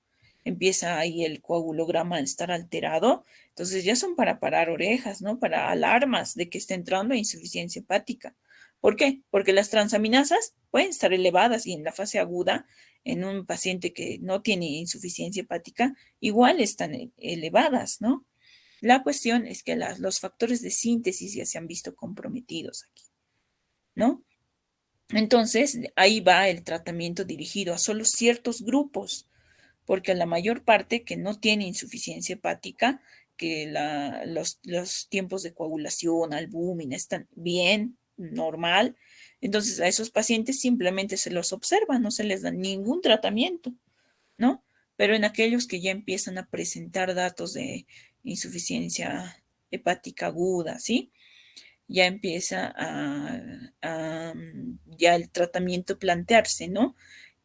S1: Empieza ahí el coagulograma a estar alterado, entonces ya son para parar orejas, ¿no? Para alarmas de que está entrando a insuficiencia hepática. ¿Por qué? Porque las transaminasas pueden estar elevadas y en la fase aguda, en un paciente que no tiene insuficiencia hepática, igual están elevadas, ¿no? La cuestión es que los factores de síntesis ya se han visto comprometidos aquí, ¿no? Entonces, ahí va el tratamiento dirigido a solo ciertos grupos, porque la mayor parte que no tiene insuficiencia hepática, que los tiempos de coagulación, albúmina están bien, normal, entonces a esos pacientes simplemente se los observa, no se les da ningún tratamiento, ¿no? Pero en aquellos que ya empiezan a presentar datos de insuficiencia hepática aguda, ¿sí? Ya empieza ya el tratamiento plantearse, ¿no?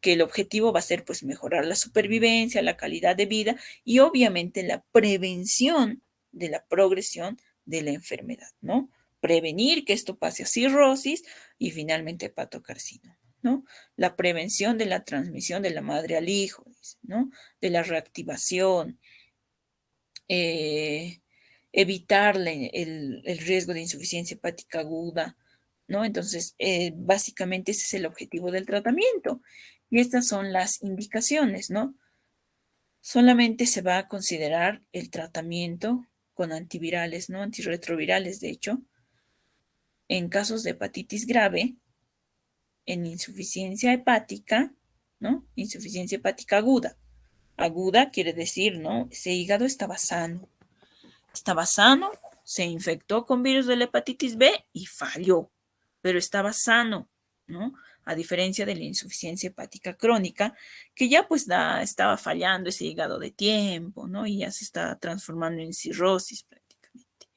S1: Que el objetivo va a ser pues mejorar la supervivencia, la calidad de vida y obviamente la prevención de la progresión de la enfermedad, ¿no? Prevenir que esto pase a cirrosis y finalmente hepatocarcinoma, ¿no? La prevención de la transmisión de la madre al hijo, ¿no? De la reactivación, eh, evitar el riesgo de insuficiencia hepática aguda, ¿no? Entonces, básicamente ese es el objetivo del tratamiento. Y estas son las indicaciones, ¿no? Solamente se va a considerar el tratamiento con antivirales, ¿no? Antirretrovirales, de hecho, en casos de hepatitis grave, en insuficiencia hepática, ¿no? Insuficiencia hepática aguda. Aguda quiere decir, ¿no? Ese hígado estaba sano, se infectó con virus de la hepatitis B y falló, pero estaba sano, ¿no? A diferencia de la insuficiencia hepática crónica, que ya pues estaba fallando ese hígado de tiempo, ¿no? Y ya se está transformando en cirrosis prácticamente.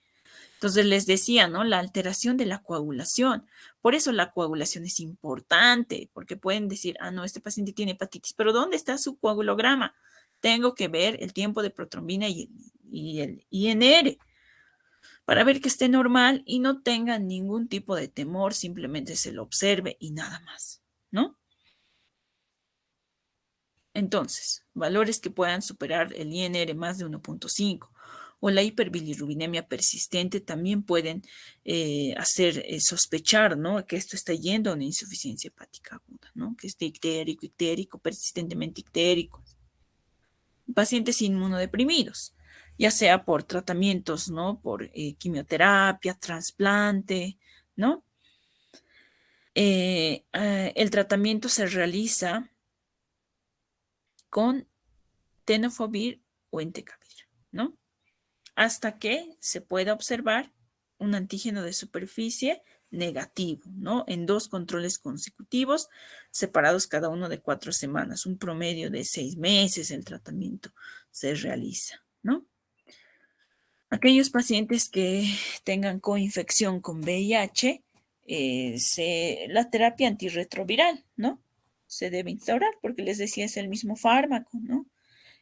S1: Entonces les decía, ¿no? La alteración de la coagulación. Por eso la coagulación es importante, porque pueden decir, ah, no, este paciente tiene hepatitis, pero ¿dónde está su coagulograma? Tengo que ver el tiempo de protrombina y el INR para ver que esté normal y no tenga ningún tipo de temor, simplemente se lo observe y nada más, ¿no? Entonces, valores que puedan superar el INR más de 1.5 o la hiperbilirrubinemia persistente también pueden hacer sospechar, ¿no? Que esto está yendo a una insuficiencia hepática aguda, ¿no? Que esté ictérico, persistentemente ictérico. Pacientes inmunodeprimidos, ya sea por tratamientos, ¿no? Por quimioterapia, trasplante, ¿no? El tratamiento se realiza con tenofovir o entecavir, ¿no? Hasta que se pueda observar un antígeno de superficie negativo, ¿no? En 2 controles consecutivos, separados cada uno de 4 semanas, un promedio de 6 meses el tratamiento se realiza, ¿no? Aquellos pacientes que tengan coinfección con VIH, la terapia antirretroviral, ¿no? Se debe instaurar porque les decía es el mismo fármaco, ¿no?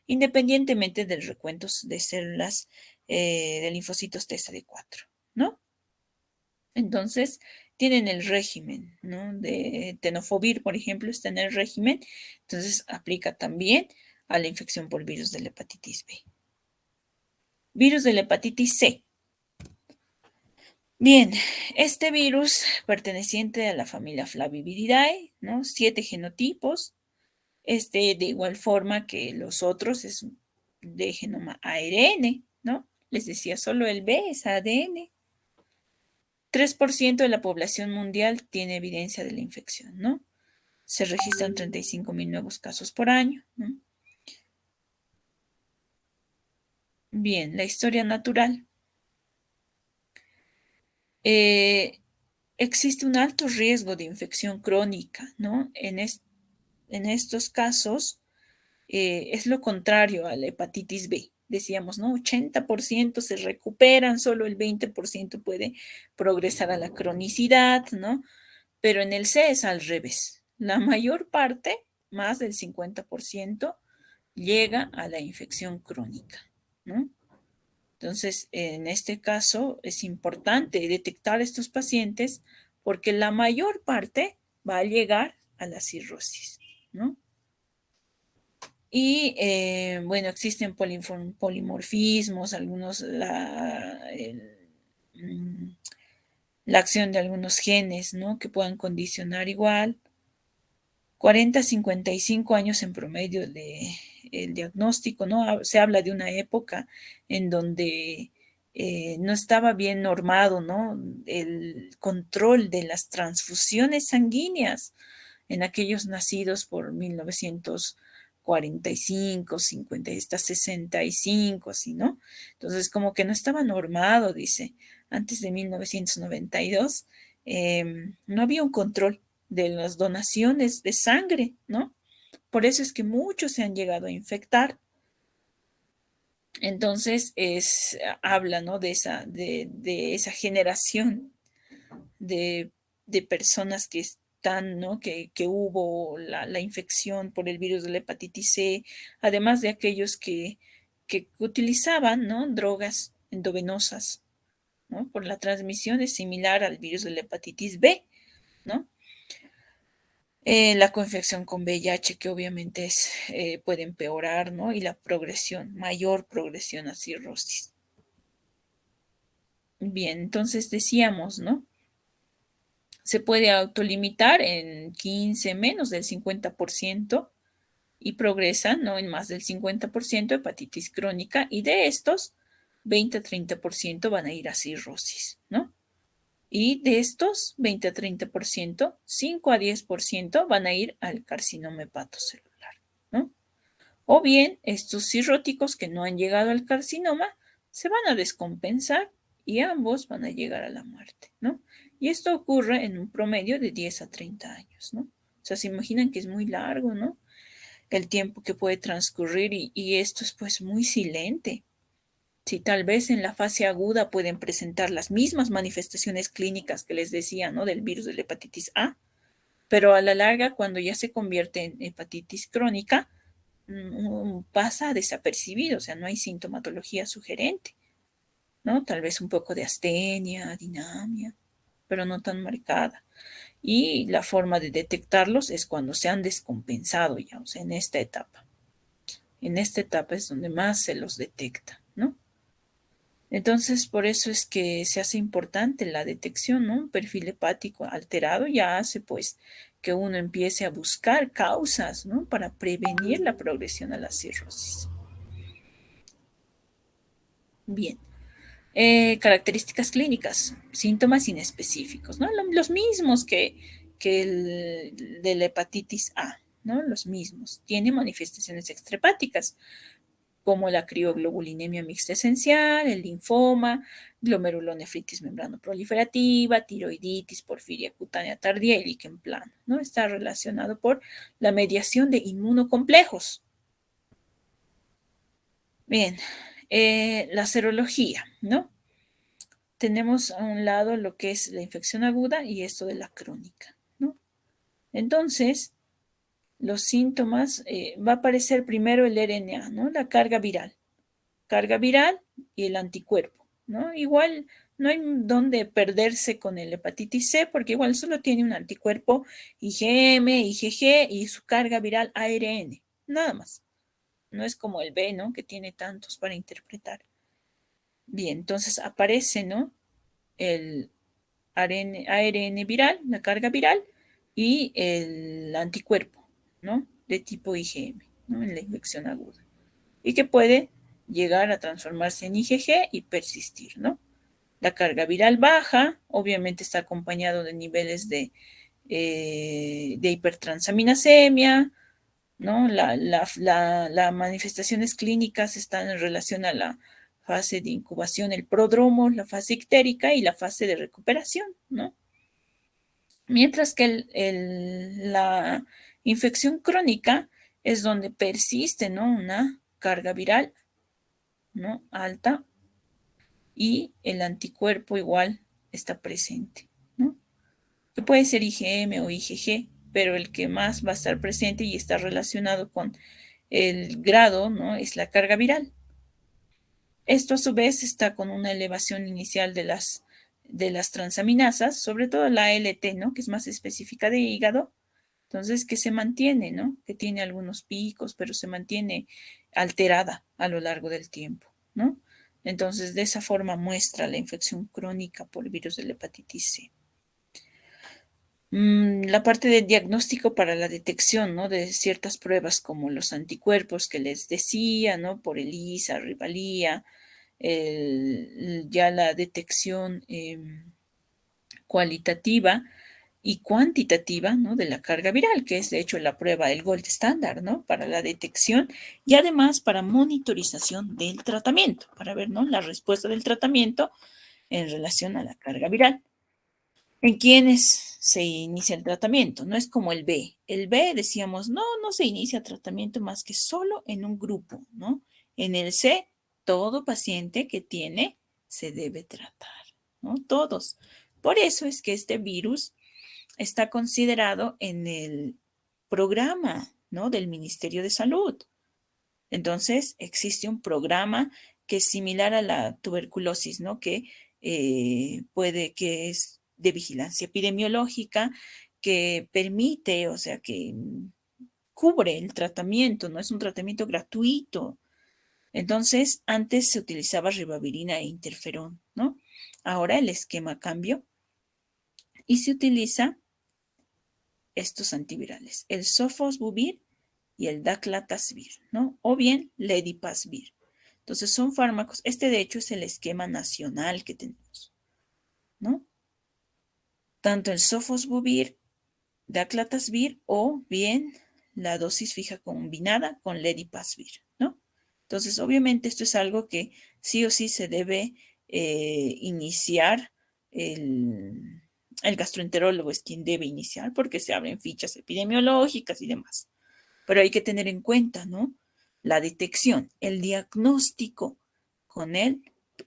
S1: Independientemente del recuento de células de linfocitos TSD4, ¿no? Entonces, tienen el régimen, ¿no? De tenofovir, por ejemplo, está en el régimen, entonces aplica también a la infección por virus de la hepatitis B. Virus de la hepatitis C. Bien, este virus perteneciente a la familia Flaviviridae, ¿no? 7 genotipos. De igual forma que los otros es de genoma ARN, ¿no? Les decía, solo el B es ADN. 3% de la población mundial tiene evidencia de la infección, ¿no? Se registran 35.000 nuevos casos por año, ¿no? Bien, la historia natural. Existe un alto riesgo de infección crónica, ¿no? En estos casos es lo contrario a la hepatitis B. Decíamos, ¿no? 80% se recuperan, solo el 20% puede progresar a la cronicidad, ¿no? Pero en el C es al revés. La mayor parte, más del 50%, llega a la infección crónica, ¿no? Entonces, en este caso es importante detectar a estos pacientes porque la mayor parte va a llegar a la cirrosis, ¿no? Y bueno, existen polimorfismos, algunos, mm, la acción de algunos genes, ¿no? Que puedan condicionar igual. 40 a 55 años en promedio de el diagnóstico, ¿no? Se habla de una época en donde no estaba bien normado, ¿no? El control de las transfusiones sanguíneas en aquellos nacidos por 1945, 50, hasta 65, así, ¿no? Entonces, como que no estaba normado, dice, antes de 1992, no había un control de las donaciones de sangre, ¿no? Por eso es que muchos se han llegado a infectar. Entonces, habla, ¿no? De esa generación de, de personas que están, ¿no? Que hubo la infección por el virus de la hepatitis C, además de aquellos que utilizaban, ¿no? Drogas endovenosas, ¿no? Por la transmisión es similar al virus de la hepatitis B, ¿no? La coinfección con VIH, que obviamente puede empeorar, ¿no? Y la progresión, mayor progresión a cirrosis. Bien, entonces decíamos, ¿no? Se puede autolimitar en 15, menos del 50% y progresa, ¿no? En más del 50% hepatitis crónica y de estos, 20 a 30% van a ir a cirrosis, ¿no? Y de estos 20 a 30%, 5 a 10% van a ir al carcinoma hepatocelular, ¿no? O bien, estos cirróticos que no han llegado al carcinoma se van a descompensar y ambos van a llegar a la muerte, ¿no? Y esto ocurre en un promedio de 10 a 30 años, ¿no? O sea, se imaginan que es muy largo, ¿no? El tiempo que puede transcurrir y esto es pues muy silente. Si tal vez en la fase aguda pueden presentar las mismas manifestaciones clínicas que les decía, ¿no? Del virus de la hepatitis A, pero a la larga, cuando ya se convierte en hepatitis crónica, pasa desapercibido, o sea, no hay sintomatología sugerente, ¿no? Tal vez un poco de astenia, dinamia, pero no tan marcada. Y la forma de detectarlos es cuando se han descompensado ya, o sea, en esta etapa. En esta etapa es donde más se los detecta, ¿no? Entonces, por eso es que se hace importante la detección, ¿no? Un perfil hepático alterado ya hace pues que uno empiece a buscar causas, ¿no? Para prevenir la progresión a la cirrosis. Bien. Características clínicas, síntomas inespecíficos, ¿no? Los mismos que el de la hepatitis A, ¿no? Los mismos. Tiene manifestaciones extrahepáticas, como la crioglobulinemia mixta esencial, el linfoma, glomerulonefritis membrano proliferativa, tiroiditis, porfiria cutánea tardía y líquen plano, ¿no? Está relacionado por la mediación de inmunocomplejos. Bien, la serología, ¿no? Tenemos a un lado lo que es la infección aguda y esto de la crónica, ¿no? Entonces, los síntomas, va a aparecer primero el RNA, ¿no? La carga viral y el anticuerpo, ¿no? Igual No hay dónde perderse con el hepatitis C porque igual solo tiene un anticuerpo IgM, IgG y su carga viral ARN, nada más. No es como el B, ¿no? Que tiene tantos para interpretar. Bien, entonces aparece, ¿no? El ARN viral, la carga viral y el anticuerpo, ¿no? De tipo IgM, ¿no? En la infección aguda. Y que puede llegar a transformarse en IgG y persistir, ¿no? La carga viral baja, obviamente está acompañado de niveles de hipertransaminasemia, ¿no? Las manifestaciones clínicas están en relación a la fase de incubación, el prodromo, la fase ictérica y la fase de recuperación, ¿no? Mientras que la infección crónica es donde persiste, ¿no? Una carga viral, ¿no? Alta y el anticuerpo igual está presente, ¿no? Que puede ser IgM o IgG, pero el que más va a estar presente y está relacionado con el grado, ¿no? Es la carga viral. Esto a su vez está con una elevación inicial de las transaminasas, sobre todo la ALT, ¿no? Que es más específica de hígado, entonces que se mantiene, ¿no? Que tiene algunos picos, pero se mantiene alterada a lo largo del tiempo, ¿no? Entonces, de esa forma muestra la infección crónica por el virus de la hepatitis C. La parte de diagnóstico para la detección, ¿no? De ciertas pruebas como los anticuerpos que les decía, ¿no? Por ELISA, Rivalía, ya la detección cualitativa y cuantitativa, ¿no? De la carga viral, que es de hecho la prueba, el gold estándar, ¿no? Para la detección y además para monitorización del tratamiento, para ver, ¿no? La respuesta del tratamiento en relación a la carga viral. ¿En quiénes se inicia el tratamiento? No es como el B. El B decíamos, no se inicia tratamiento más que solo en un grupo, ¿no? En el C, todo paciente que tiene se debe tratar, ¿no? Todos. Por eso es que este virus está considerado en el programa, ¿no? Del Ministerio de Salud. Entonces, existe un programa que es similar a la tuberculosis, ¿no? Que es de vigilancia epidemiológica, que permite, o sea, que cubre el tratamiento, no es un tratamiento gratuito. Entonces, antes se utilizaba ribavirina e interferón, ¿no? Ahora el esquema cambió y se utiliza estos antivirales, el sofosbuvir y el daclatasvir, ¿no? O bien ledipasvir. Entonces son fármacos, este de hecho es el esquema nacional que tenemos, ¿no? Tanto el sofosbuvir, daclatasvir o bien la dosis fija combinada con ledipasvir, ¿no? Entonces, obviamente esto es algo que sí o sí se debe iniciar el gastroenterólogo es quien debe iniciar porque se abren fichas epidemiológicas y demás. Pero hay que tener en cuenta, ¿no? La detección, el diagnóstico con él,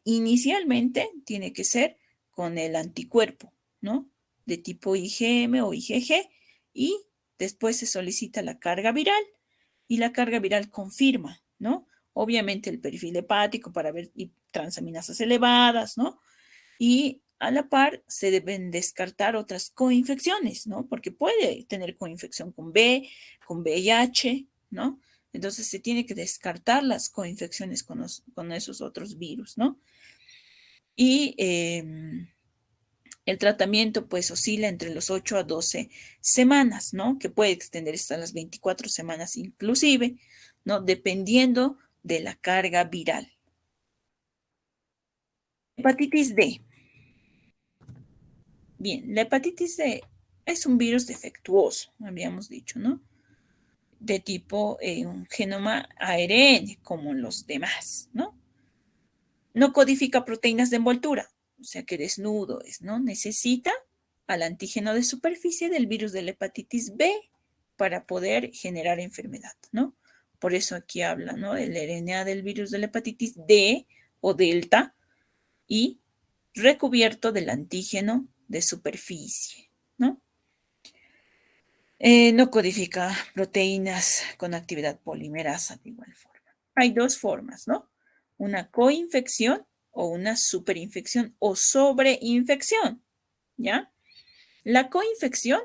S1: inicialmente tiene que ser con el anticuerpo, ¿no? De tipo IgM o IgG y después se solicita la carga viral y la carga viral confirma, ¿no? Obviamente el perfil hepático para ver transaminasas elevadas, ¿no? Y a la par se deben descartar otras coinfecciones, ¿no? Porque puede tener coinfección con VIH, ¿no? Entonces se tiene que descartar las coinfecciones con esos otros virus, ¿no? Y el tratamiento pues oscila entre los 8 a 12 semanas, ¿no? Que puede extender hasta las 24 semanas inclusive, ¿no? Dependiendo de la carga viral. Hepatitis D. Bien, la hepatitis D es un virus defectuoso, habíamos dicho, ¿no? De tipo un genoma ARN, como los demás, ¿no? No codifica proteínas de envoltura, o sea que desnudo es, ¿no? Necesita al antígeno de superficie del virus de la hepatitis B para poder generar enfermedad, ¿no? Por eso aquí habla, ¿no? El RNA del virus de la hepatitis D o delta y recubierto del antígeno de superficie, ¿no? No codifica proteínas con actividad polimerasa de igual forma. Hay dos formas, ¿no? Una coinfección o una superinfección o sobreinfección, ¿ya? La coinfección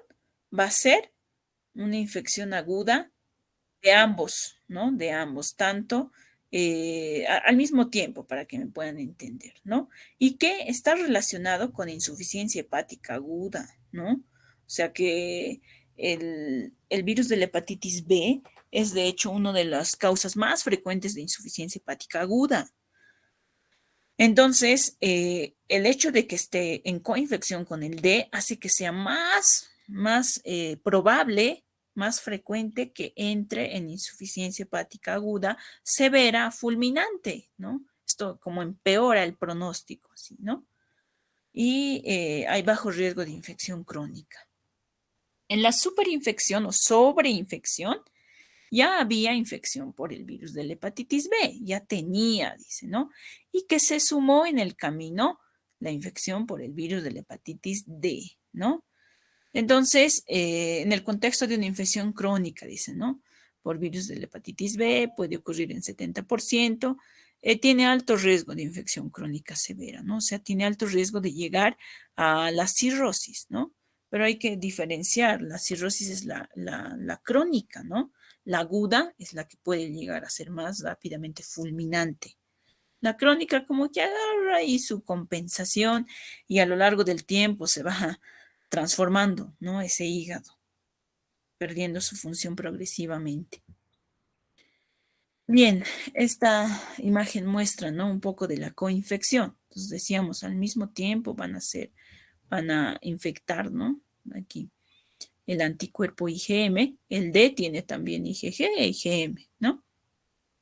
S1: va a ser una infección aguda de ambos, ¿no? De ambos, tanto al mismo tiempo, para que me puedan entender, ¿no? Y que está relacionado con insuficiencia hepática aguda, ¿no? O sea que el virus de la hepatitis B es de hecho una de las causas más frecuentes de insuficiencia hepática aguda. Entonces, el hecho de que esté en coinfección con el D hace que sea más probable, más frecuente que entre en insuficiencia hepática aguda severa fulminante, ¿no? Esto como empeora el pronóstico, ¿sí, no? Y hay bajo riesgo de infección crónica. En la superinfección o sobreinfección, ya había infección por el virus de la hepatitis B, ya tenía, dice, ¿no? Y que se sumó en el camino la infección por el virus de la hepatitis D, ¿no? Entonces, en el contexto de una infección crónica, dice, ¿no? Por virus de la hepatitis B, puede ocurrir en 70%, tiene alto riesgo de infección crónica severa, ¿no? O sea, tiene alto riesgo de llegar a la cirrosis, ¿no? Pero hay que diferenciar, la cirrosis es la crónica, ¿no? La aguda es la que puede llegar a ser más rápidamente fulminante. La crónica como que agarra ahí su compensación y a lo largo del tiempo se va transformando, ¿no? Ese hígado, perdiendo su función progresivamente. Bien, esta imagen muestra, ¿no? Un poco de la coinfección. Entonces decíamos, al mismo tiempo van a infectar, ¿no? Aquí el anticuerpo IgM, el D tiene también IgG e IgM, ¿no?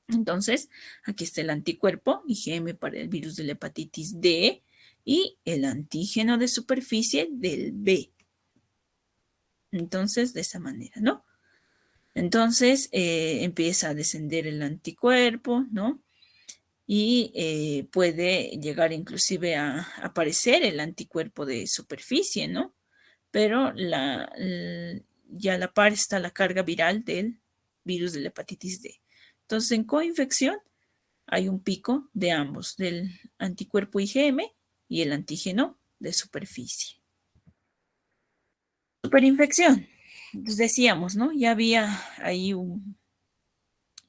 S1: Entonces, aquí está el anticuerpo IgM para el virus de la hepatitis D y el antígeno de superficie del B. Entonces, de esa manera, ¿no? Entonces, empieza a descender el anticuerpo, ¿no? Y puede llegar inclusive a aparecer el anticuerpo de superficie, ¿no? Pero ya a la par está la carga viral del virus de la hepatitis D. Entonces, en coinfección hay un pico de ambos, del anticuerpo IgM y el antígeno de superficie. Superinfección. Entonces decíamos, ¿no? Ya había ahí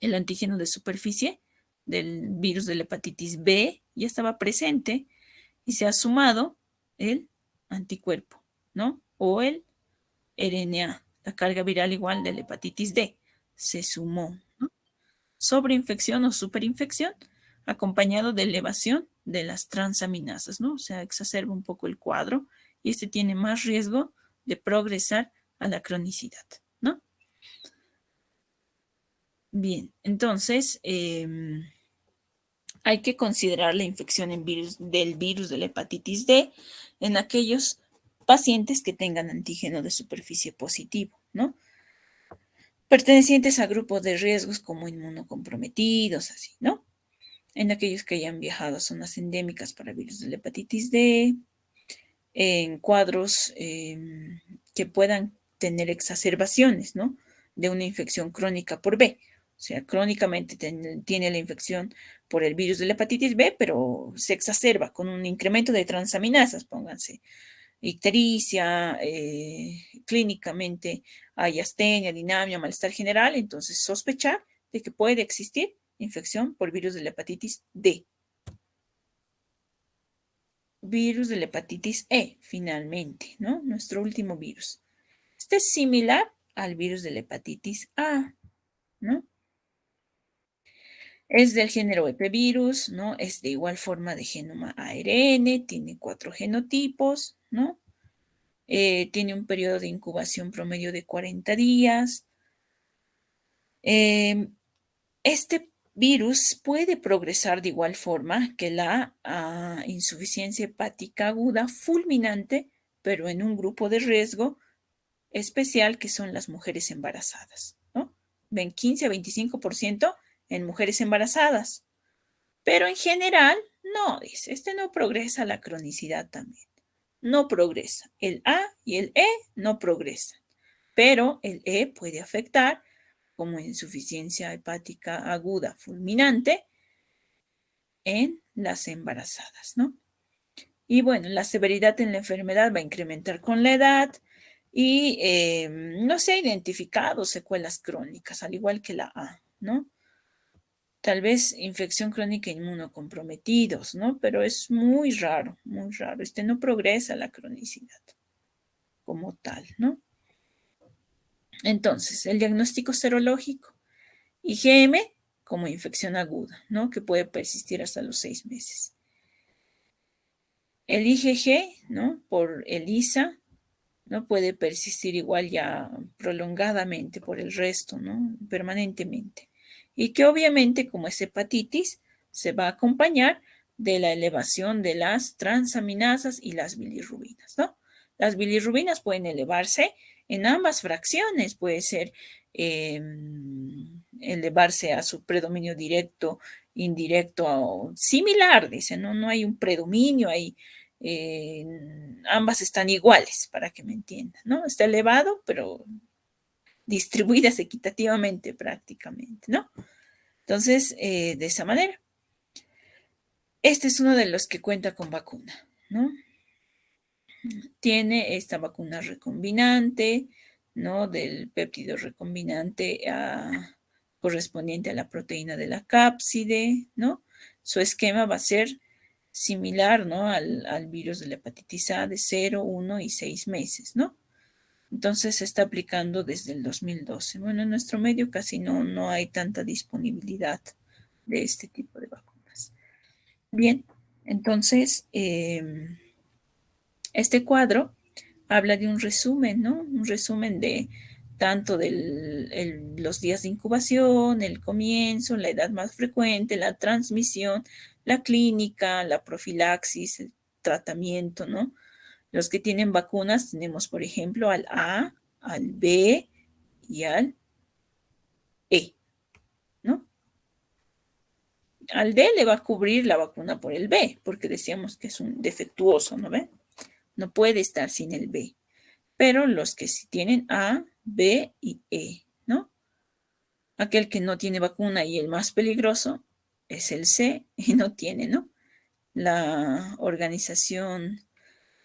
S1: el antígeno de superficie del virus de la hepatitis B, ya estaba presente y se ha sumado el anticuerpo, ¿no? O el RNA, la carga viral igual de la hepatitis D, se sumó, ¿no? Sobreinfección o superinfección, acompañado de elevación de las transaminasas, ¿no? O sea, exacerba un poco el cuadro y este tiene más riesgo de progresar a la cronicidad, ¿no? Bien, entonces hay que considerar la infección del virus de la hepatitis D en aquellos pacientes que tengan antígeno de superficie positivo, ¿no? Pertenecientes a grupos de riesgos como inmunocomprometidos, así, ¿no? En aquellos que hayan viajado a zonas endémicas para virus de la hepatitis D, en cuadros que puedan tener exacerbaciones, ¿no? De una infección crónica por B. O sea, crónicamente tiene la infección por el virus de la hepatitis B, pero se exacerba con un incremento de transaminasas, pónganse ictericia, clínicamente hay astenia, dinamia, malestar general, entonces sospechar de que puede existir infección por virus de la hepatitis D. Virus de la hepatitis E, finalmente, ¿no? Nuestro último virus. Este es similar al virus de la hepatitis A, ¿no? Es del género epevirus, ¿no? Es de igual forma de genoma ARN, tiene 4 genotipos, ¿no? Tiene un periodo de incubación promedio de 40 días. Este virus puede progresar de igual forma que la insuficiencia hepática aguda fulminante, pero en un grupo de riesgo especial que son las mujeres embarazadas, ¿no? Ven 15 a 25% en mujeres embarazadas, pero en general no, dice, este no progresa la cronicidad también, no progresa. El A y el E no progresan, pero el E puede afectar como insuficiencia hepática aguda fulminante en las embarazadas, ¿no? Y bueno, la severidad en la enfermedad va a incrementar con la edad y no se ha identificado secuelas crónicas, al igual que la A, ¿no? Tal vez infección crónica inmunocomprometidos, ¿no? Pero es muy raro, muy raro. No progresa la cronicidad como tal, ¿no? Entonces, el diagnóstico serológico, IgM como infección aguda, ¿no? Que puede persistir hasta los 6 meses. El IgG, ¿no? Por ELISA, ¿no? Puede persistir igual ya prolongadamente por el resto, ¿no? Permanentemente. Y que obviamente, como es hepatitis, se va a acompañar de la elevación de las transaminasas y las bilirrubinas, ¿no? Las bilirrubinas pueden elevarse en ambas fracciones, puede ser elevarse a su predominio directo, indirecto o similar, dice, ¿no? No hay un predominio ahí. Ambas están iguales, para que me entiendan, ¿no? Está elevado, pero distribuidas equitativamente prácticamente, ¿no? Entonces, de esa manera. Este es uno de los que cuenta con vacuna, ¿no? Tiene esta vacuna recombinante, ¿no? Del péptido recombinante correspondiente a la proteína de la cápside, ¿no? Su esquema va a ser similar, ¿no? Al virus de la hepatitis A de 0, 1 y 6 meses, ¿no? Entonces se está aplicando desde el 2012. Bueno, en nuestro medio casi no hay tanta disponibilidad de este tipo de vacunas. Bien, entonces este cuadro habla de un resumen, ¿no? Un resumen de tanto de los días de incubación, el comienzo, la edad más frecuente, la transmisión, la clínica, la profilaxis, el tratamiento, ¿no? Los que tienen vacunas tenemos, por ejemplo, al A, al B y al E, ¿no? Al D le va a cubrir la vacuna por el B, porque decíamos que es un defectuoso, ¿no ve? No puede estar sin el B. Pero los que sí tienen A, B y E, ¿no? Aquel que no tiene vacuna y el más peligroso es el C y no tiene, ¿no? La Organización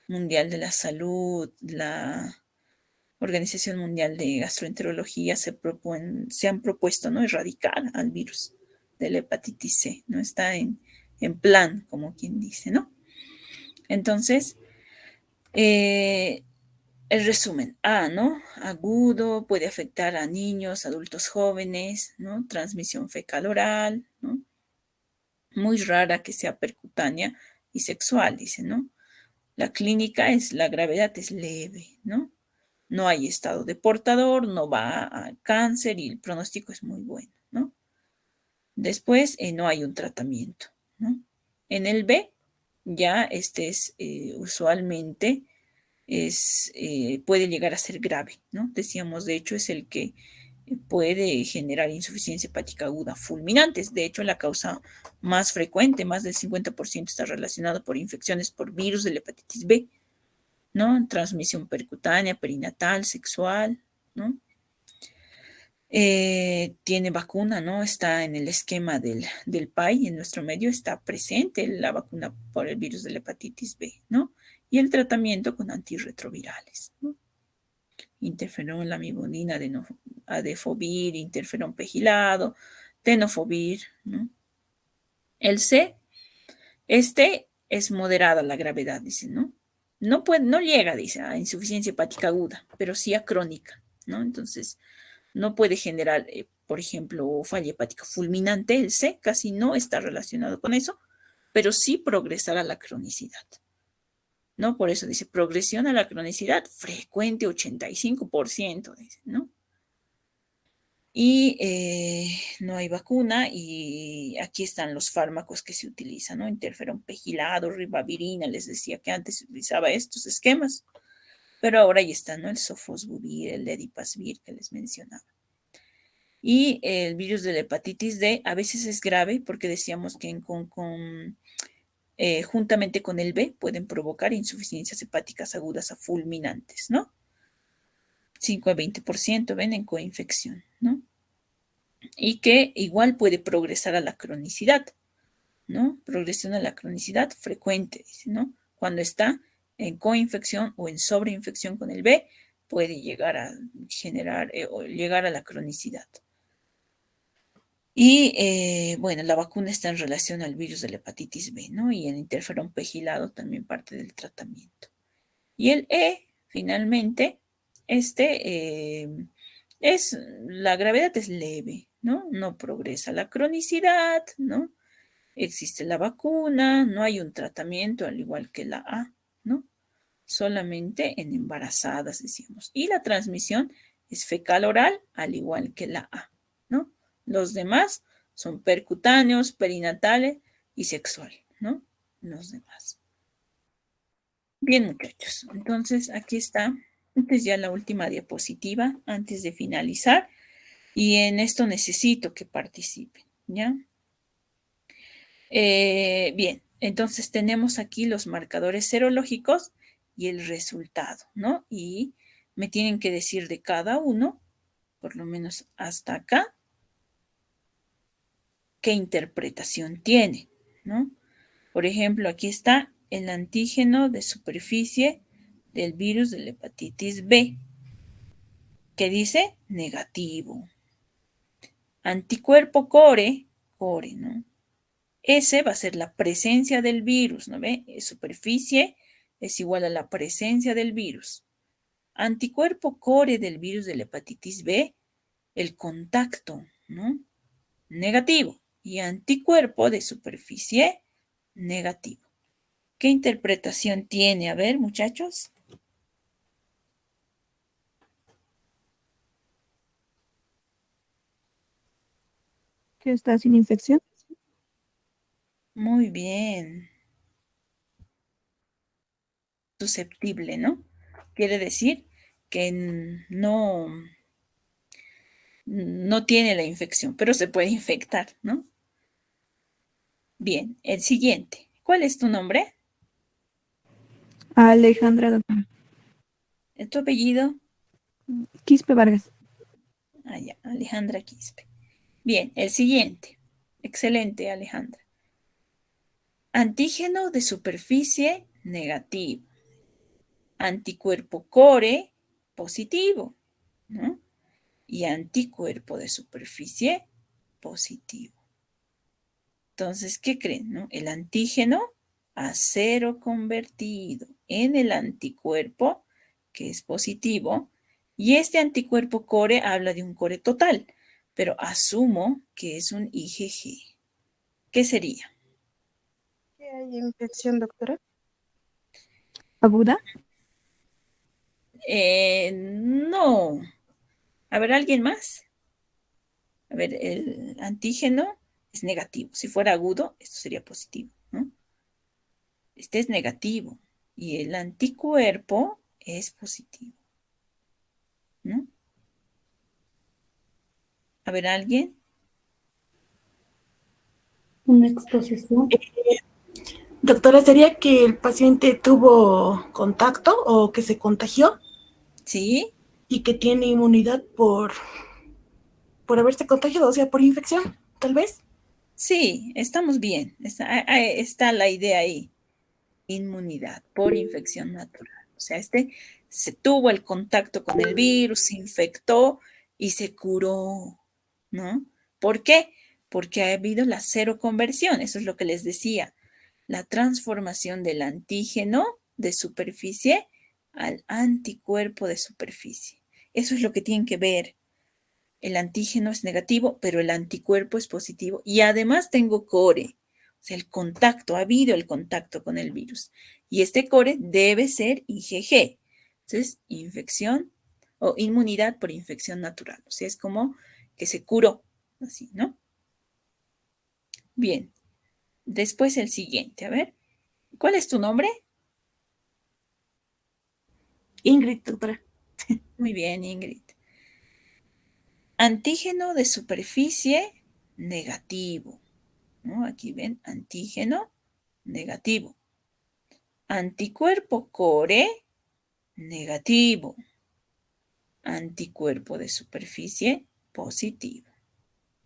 S1: Mundial de la Salud, la Organización Mundial de Gastroenterología se han propuesto, ¿no? Erradicar al virus de la hepatitis C, ¿no? Está en plan, como quien dice, ¿no? Entonces, el resumen, A, ¿no? Agudo, puede afectar a niños, adultos jóvenes, ¿no? Transmisión fecal oral, ¿no? Muy rara que sea percutánea y sexual, dice, ¿no? La gravedad es leve, ¿no? No hay estado de portador, no va a cáncer y el pronóstico es muy bueno, ¿no? Después, no hay un tratamiento, ¿no? En el B, ya usualmente puede llegar a ser grave, ¿no? Decíamos, de hecho, es el que puede generar insuficiencia hepática aguda fulminante. De hecho, la causa más frecuente, más del 50% está relacionado por infecciones por virus de la hepatitis B, ¿no? Transmisión percutánea, perinatal, sexual, ¿no? Tiene vacuna, ¿no? Está en el esquema del PAI, en nuestro medio está presente la vacuna por el virus de la hepatitis B, ¿no? Y el tratamiento con antirretrovirales, ¿no? Interferón, lamivudina, adefovir, interferón pegilado, tenofovir, ¿no? El C, es moderada la gravedad, dice, ¿no? No llega, dice, a insuficiencia hepática aguda, pero sí a crónica, ¿no? Entonces, no puede generar, por ejemplo, falla hepática fulminante, el C casi no está relacionado con eso, pero sí progresar a la cronicidad, ¿no? Por eso dice, progresión a la cronicidad frecuente 85%, dice, ¿no? Y no hay vacuna y aquí están los fármacos que se utilizan, ¿no? Interferón pegilado, ribavirina, les decía que antes se utilizaba estos esquemas, pero ahora ya están, ¿no? El sofosbuvir, el edipasvir que les mencionaba. Y el virus de la hepatitis D a veces es grave porque decíamos que juntamente con el B pueden provocar insuficiencias hepáticas agudas a fulminantes, ¿no? 5 a 20% ven en coinfección, ¿no? Y que igual puede progresar a la cronicidad, ¿no? Progresión a la cronicidad frecuente, dice, ¿no? Cuando está en coinfección o en sobreinfección con el B, puede llegar a generar o llegar a la cronicidad. Y bueno, la vacuna está en relación al virus de la hepatitis B, ¿no? Y el interferón pegilado también parte del tratamiento. Y el E, finalmente, la gravedad es leve, ¿no? No progresa la cronicidad, ¿no? Existe la vacuna, no hay un tratamiento al igual que la A, ¿no? Solamente en embarazadas, decíamos. Y la transmisión es fecal oral al igual que la A, ¿no? Los demás son percutáneos, perinatales y sexual, ¿no? Los demás. Bien, muchachos, entonces aquí está. Esta es ya la última diapositiva antes de finalizar y en esto necesito que participen, ¿ya? Bien, entonces tenemos aquí los marcadores serológicos y el resultado, ¿no? Y me tienen que decir de cada uno, por lo menos hasta acá, qué interpretación tiene, ¿no? Por ejemplo, aquí está el antígeno de superficie del virus de la hepatitis B, que dice negativo. Anticuerpo core, ¿no? S va a ser la presencia del virus, ¿no ve? Superficie es igual a la presencia del virus. Anticuerpo core del virus de la hepatitis B, el contacto, ¿no? Negativo. Y anticuerpo de superficie, negativo. ¿Qué interpretación tiene? A ver, muchachos.
S2: Que está sin infección.
S1: Muy bien. Susceptible, ¿no? Quiere decir que no tiene la infección, pero se puede infectar, ¿no? Bien, el siguiente. ¿Cuál es tu nombre?
S2: Alejandra, doctora.
S1: ¿Tu apellido?
S2: Quispe Vargas.
S1: Ah, ya, Alejandra Quispe. Bien, el siguiente. Excelente, Alejandra. Antígeno de superficie negativo. Anticuerpo core positivo, ¿no? Y anticuerpo de superficie positivo. Entonces, ¿qué creen? No? El antígeno a cero convertido en el anticuerpo, que es positivo, y este anticuerpo core habla de un core total, pero asumo que es un IgG. ¿Qué sería?
S2: ¿Qué hay infección, doctora? ¿Aguda?
S1: No. A ver, ¿alguien más? A ver, el antígeno es negativo. Si fuera agudo, esto sería positivo, ¿no? Este es negativo y el anticuerpo es positivo, ¿no? A ver, ¿alguien?
S3: Una exposición.
S4: Doctora, ¿sería que el paciente tuvo contacto o que se contagió
S1: ¿Sí?
S4: y que tiene inmunidad por haberse contagiado, o sea, por infección, tal vez?
S1: Sí, estamos bien. Está la idea ahí. Inmunidad por infección natural. O sea, se tuvo el contacto con el virus, se infectó y se curó, ¿no? ¿Por qué? Porque ha habido la seroconversión, eso es lo que les decía, la transformación del antígeno de superficie al anticuerpo de superficie. Eso es lo que tienen que ver. El antígeno es negativo, pero el anticuerpo es positivo y además tengo core. O sea, el contacto, ha habido el contacto con el virus. Y este core debe ser IgG. Entonces, infección o inmunidad por infección natural. O sea, es como que se curó, así, ¿no? Bien. Después el siguiente, a ver. ¿Cuál es tu nombre?
S4: Ingrid, doctora.
S1: Muy bien, Ingrid. Antígeno de superficie negativo, ¿no? Aquí ven, antígeno negativo. Anticuerpo core negativo. Anticuerpo de superficie positivo.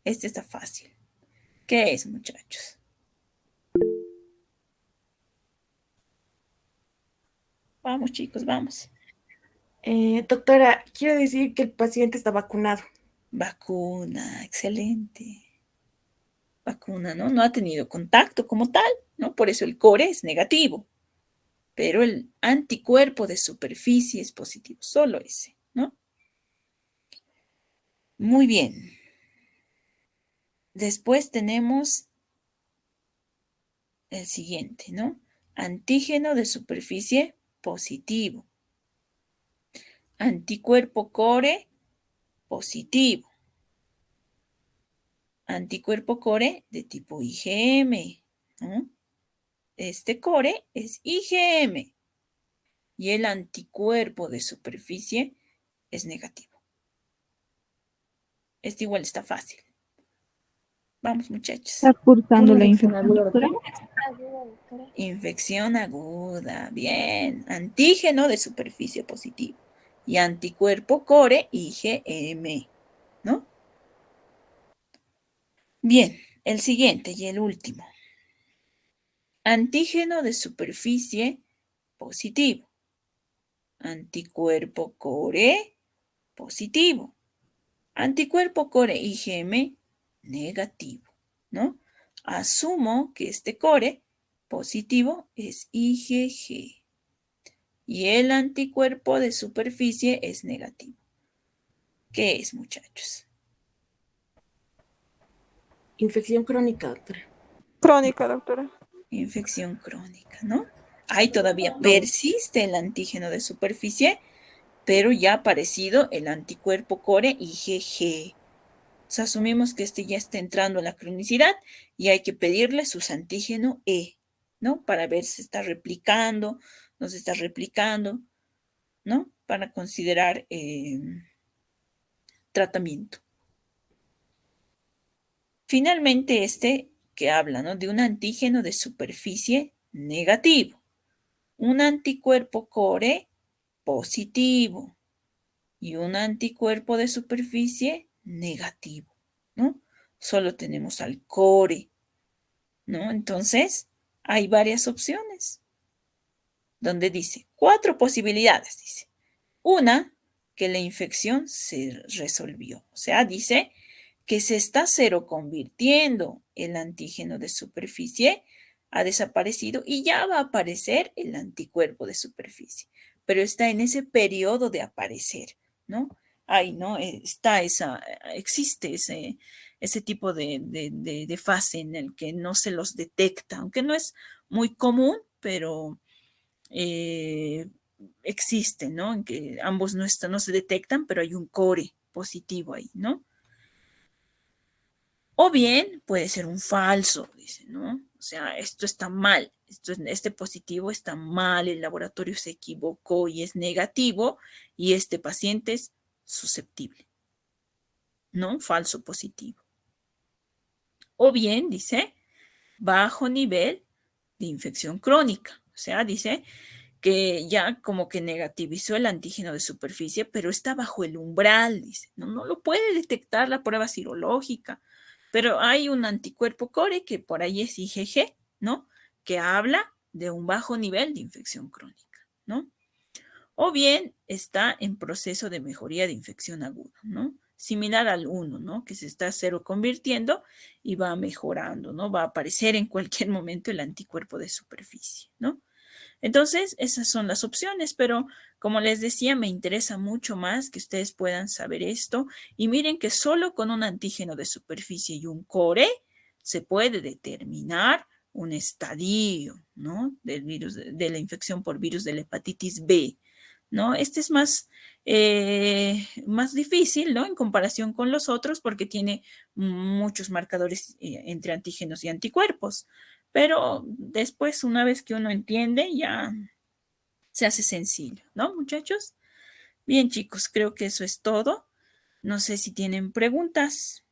S1: Este está fácil. ¿Qué es, muchachos? Vamos, chicos, vamos.
S4: Doctora, quiere decir que el paciente está vacunado.
S1: Vacuna, excelente. Vacuna, ¿no? No ha tenido contacto como tal, ¿no? Por eso el core es negativo. Pero el anticuerpo de superficie es positivo, solo ese, ¿no? Muy bien. Después tenemos el siguiente, ¿no? Antígeno de superficie positivo. Anticuerpo core positivo. Anticuerpo core de tipo IgM, ¿no? Este core es IgM y el anticuerpo de superficie es negativo. Este igual está fácil. Vamos, muchachos.
S2: Está cursando
S3: Una
S2: la
S3: infección
S2: infección,
S3: aguda,
S2: doctora.
S1: Infección aguda. Bien. Antígeno de superficie positivo. Y anticuerpo core IgM, ¿no? Bien. El siguiente y el último. Antígeno de superficie positivo. Anticuerpo core positivo. Anticuerpo core IgM negativo, ¿no? Asumo que este core positivo es IgG y el anticuerpo de superficie es negativo. ¿Qué es, muchachos?
S4: Infección crónica, doctora.
S2: Crónica, doctora.
S1: Infección crónica, ¿no? Ahí todavía persiste el antígeno de superficie, pero ya ha aparecido el anticuerpo core IgG. Entonces, asumimos que este ya está entrando a la cronicidad y hay que pedirle sus antígeno E, ¿no? Para ver si está replicando, no se está replicando, ¿no? Para considerar tratamiento. Finalmente, este que habla, ¿no? De un antígeno de superficie negativo, un anticuerpo core positivo y un anticuerpo de superficie negativo, ¿no? Solo tenemos al core, ¿no? Entonces, hay varias opciones, donde dice 4 posibilidades, dice. Una, que la infección se resolvió, o sea, dice que se está seroconvirtiendo el antígeno de superficie, ha desaparecido y ya va a aparecer el anticuerpo de superficie, pero está en ese periodo de aparecer, ¿no? Ahí, ¿no? Existe ese tipo de fase en el que no se los detecta, aunque no es muy común, pero existe, ¿no? En que ambos no se detectan, pero hay un core positivo ahí, ¿no? O bien puede ser un falso, dice, ¿no? O sea, esto está mal, este positivo está mal, el laboratorio se equivocó y es negativo y este paciente es susceptible, ¿no? Falso positivo. O bien, dice, bajo nivel de infección crónica, o sea, dice que ya como que negativizó el antígeno de superficie, pero está bajo el umbral, dice, no lo puede detectar la prueba serológica, pero hay un anticuerpo core que por ahí es IgG, ¿no? Que habla de un bajo nivel de infección crónica, ¿no? O bien está en proceso de mejoría de infección aguda, ¿no? Similar al 1, ¿no? Que se está cero convirtiendo y va mejorando, ¿no? Va a aparecer en cualquier momento el anticuerpo de superficie, ¿no? Entonces, esas son las opciones, pero como les decía, me interesa mucho más que ustedes puedan saber esto. Y miren que solo con un antígeno de superficie y un core se puede determinar un estadio, ¿no? Del virus, de la infección por virus de la hepatitis B, ¿no? Este es más difícil, ¿no? En comparación con los otros porque tiene muchos marcadores entre antígenos y anticuerpos. Pero después, una vez que uno entiende, ya se hace sencillo, ¿no, muchachos? Bien, chicos, creo que eso es todo. No sé si tienen preguntas.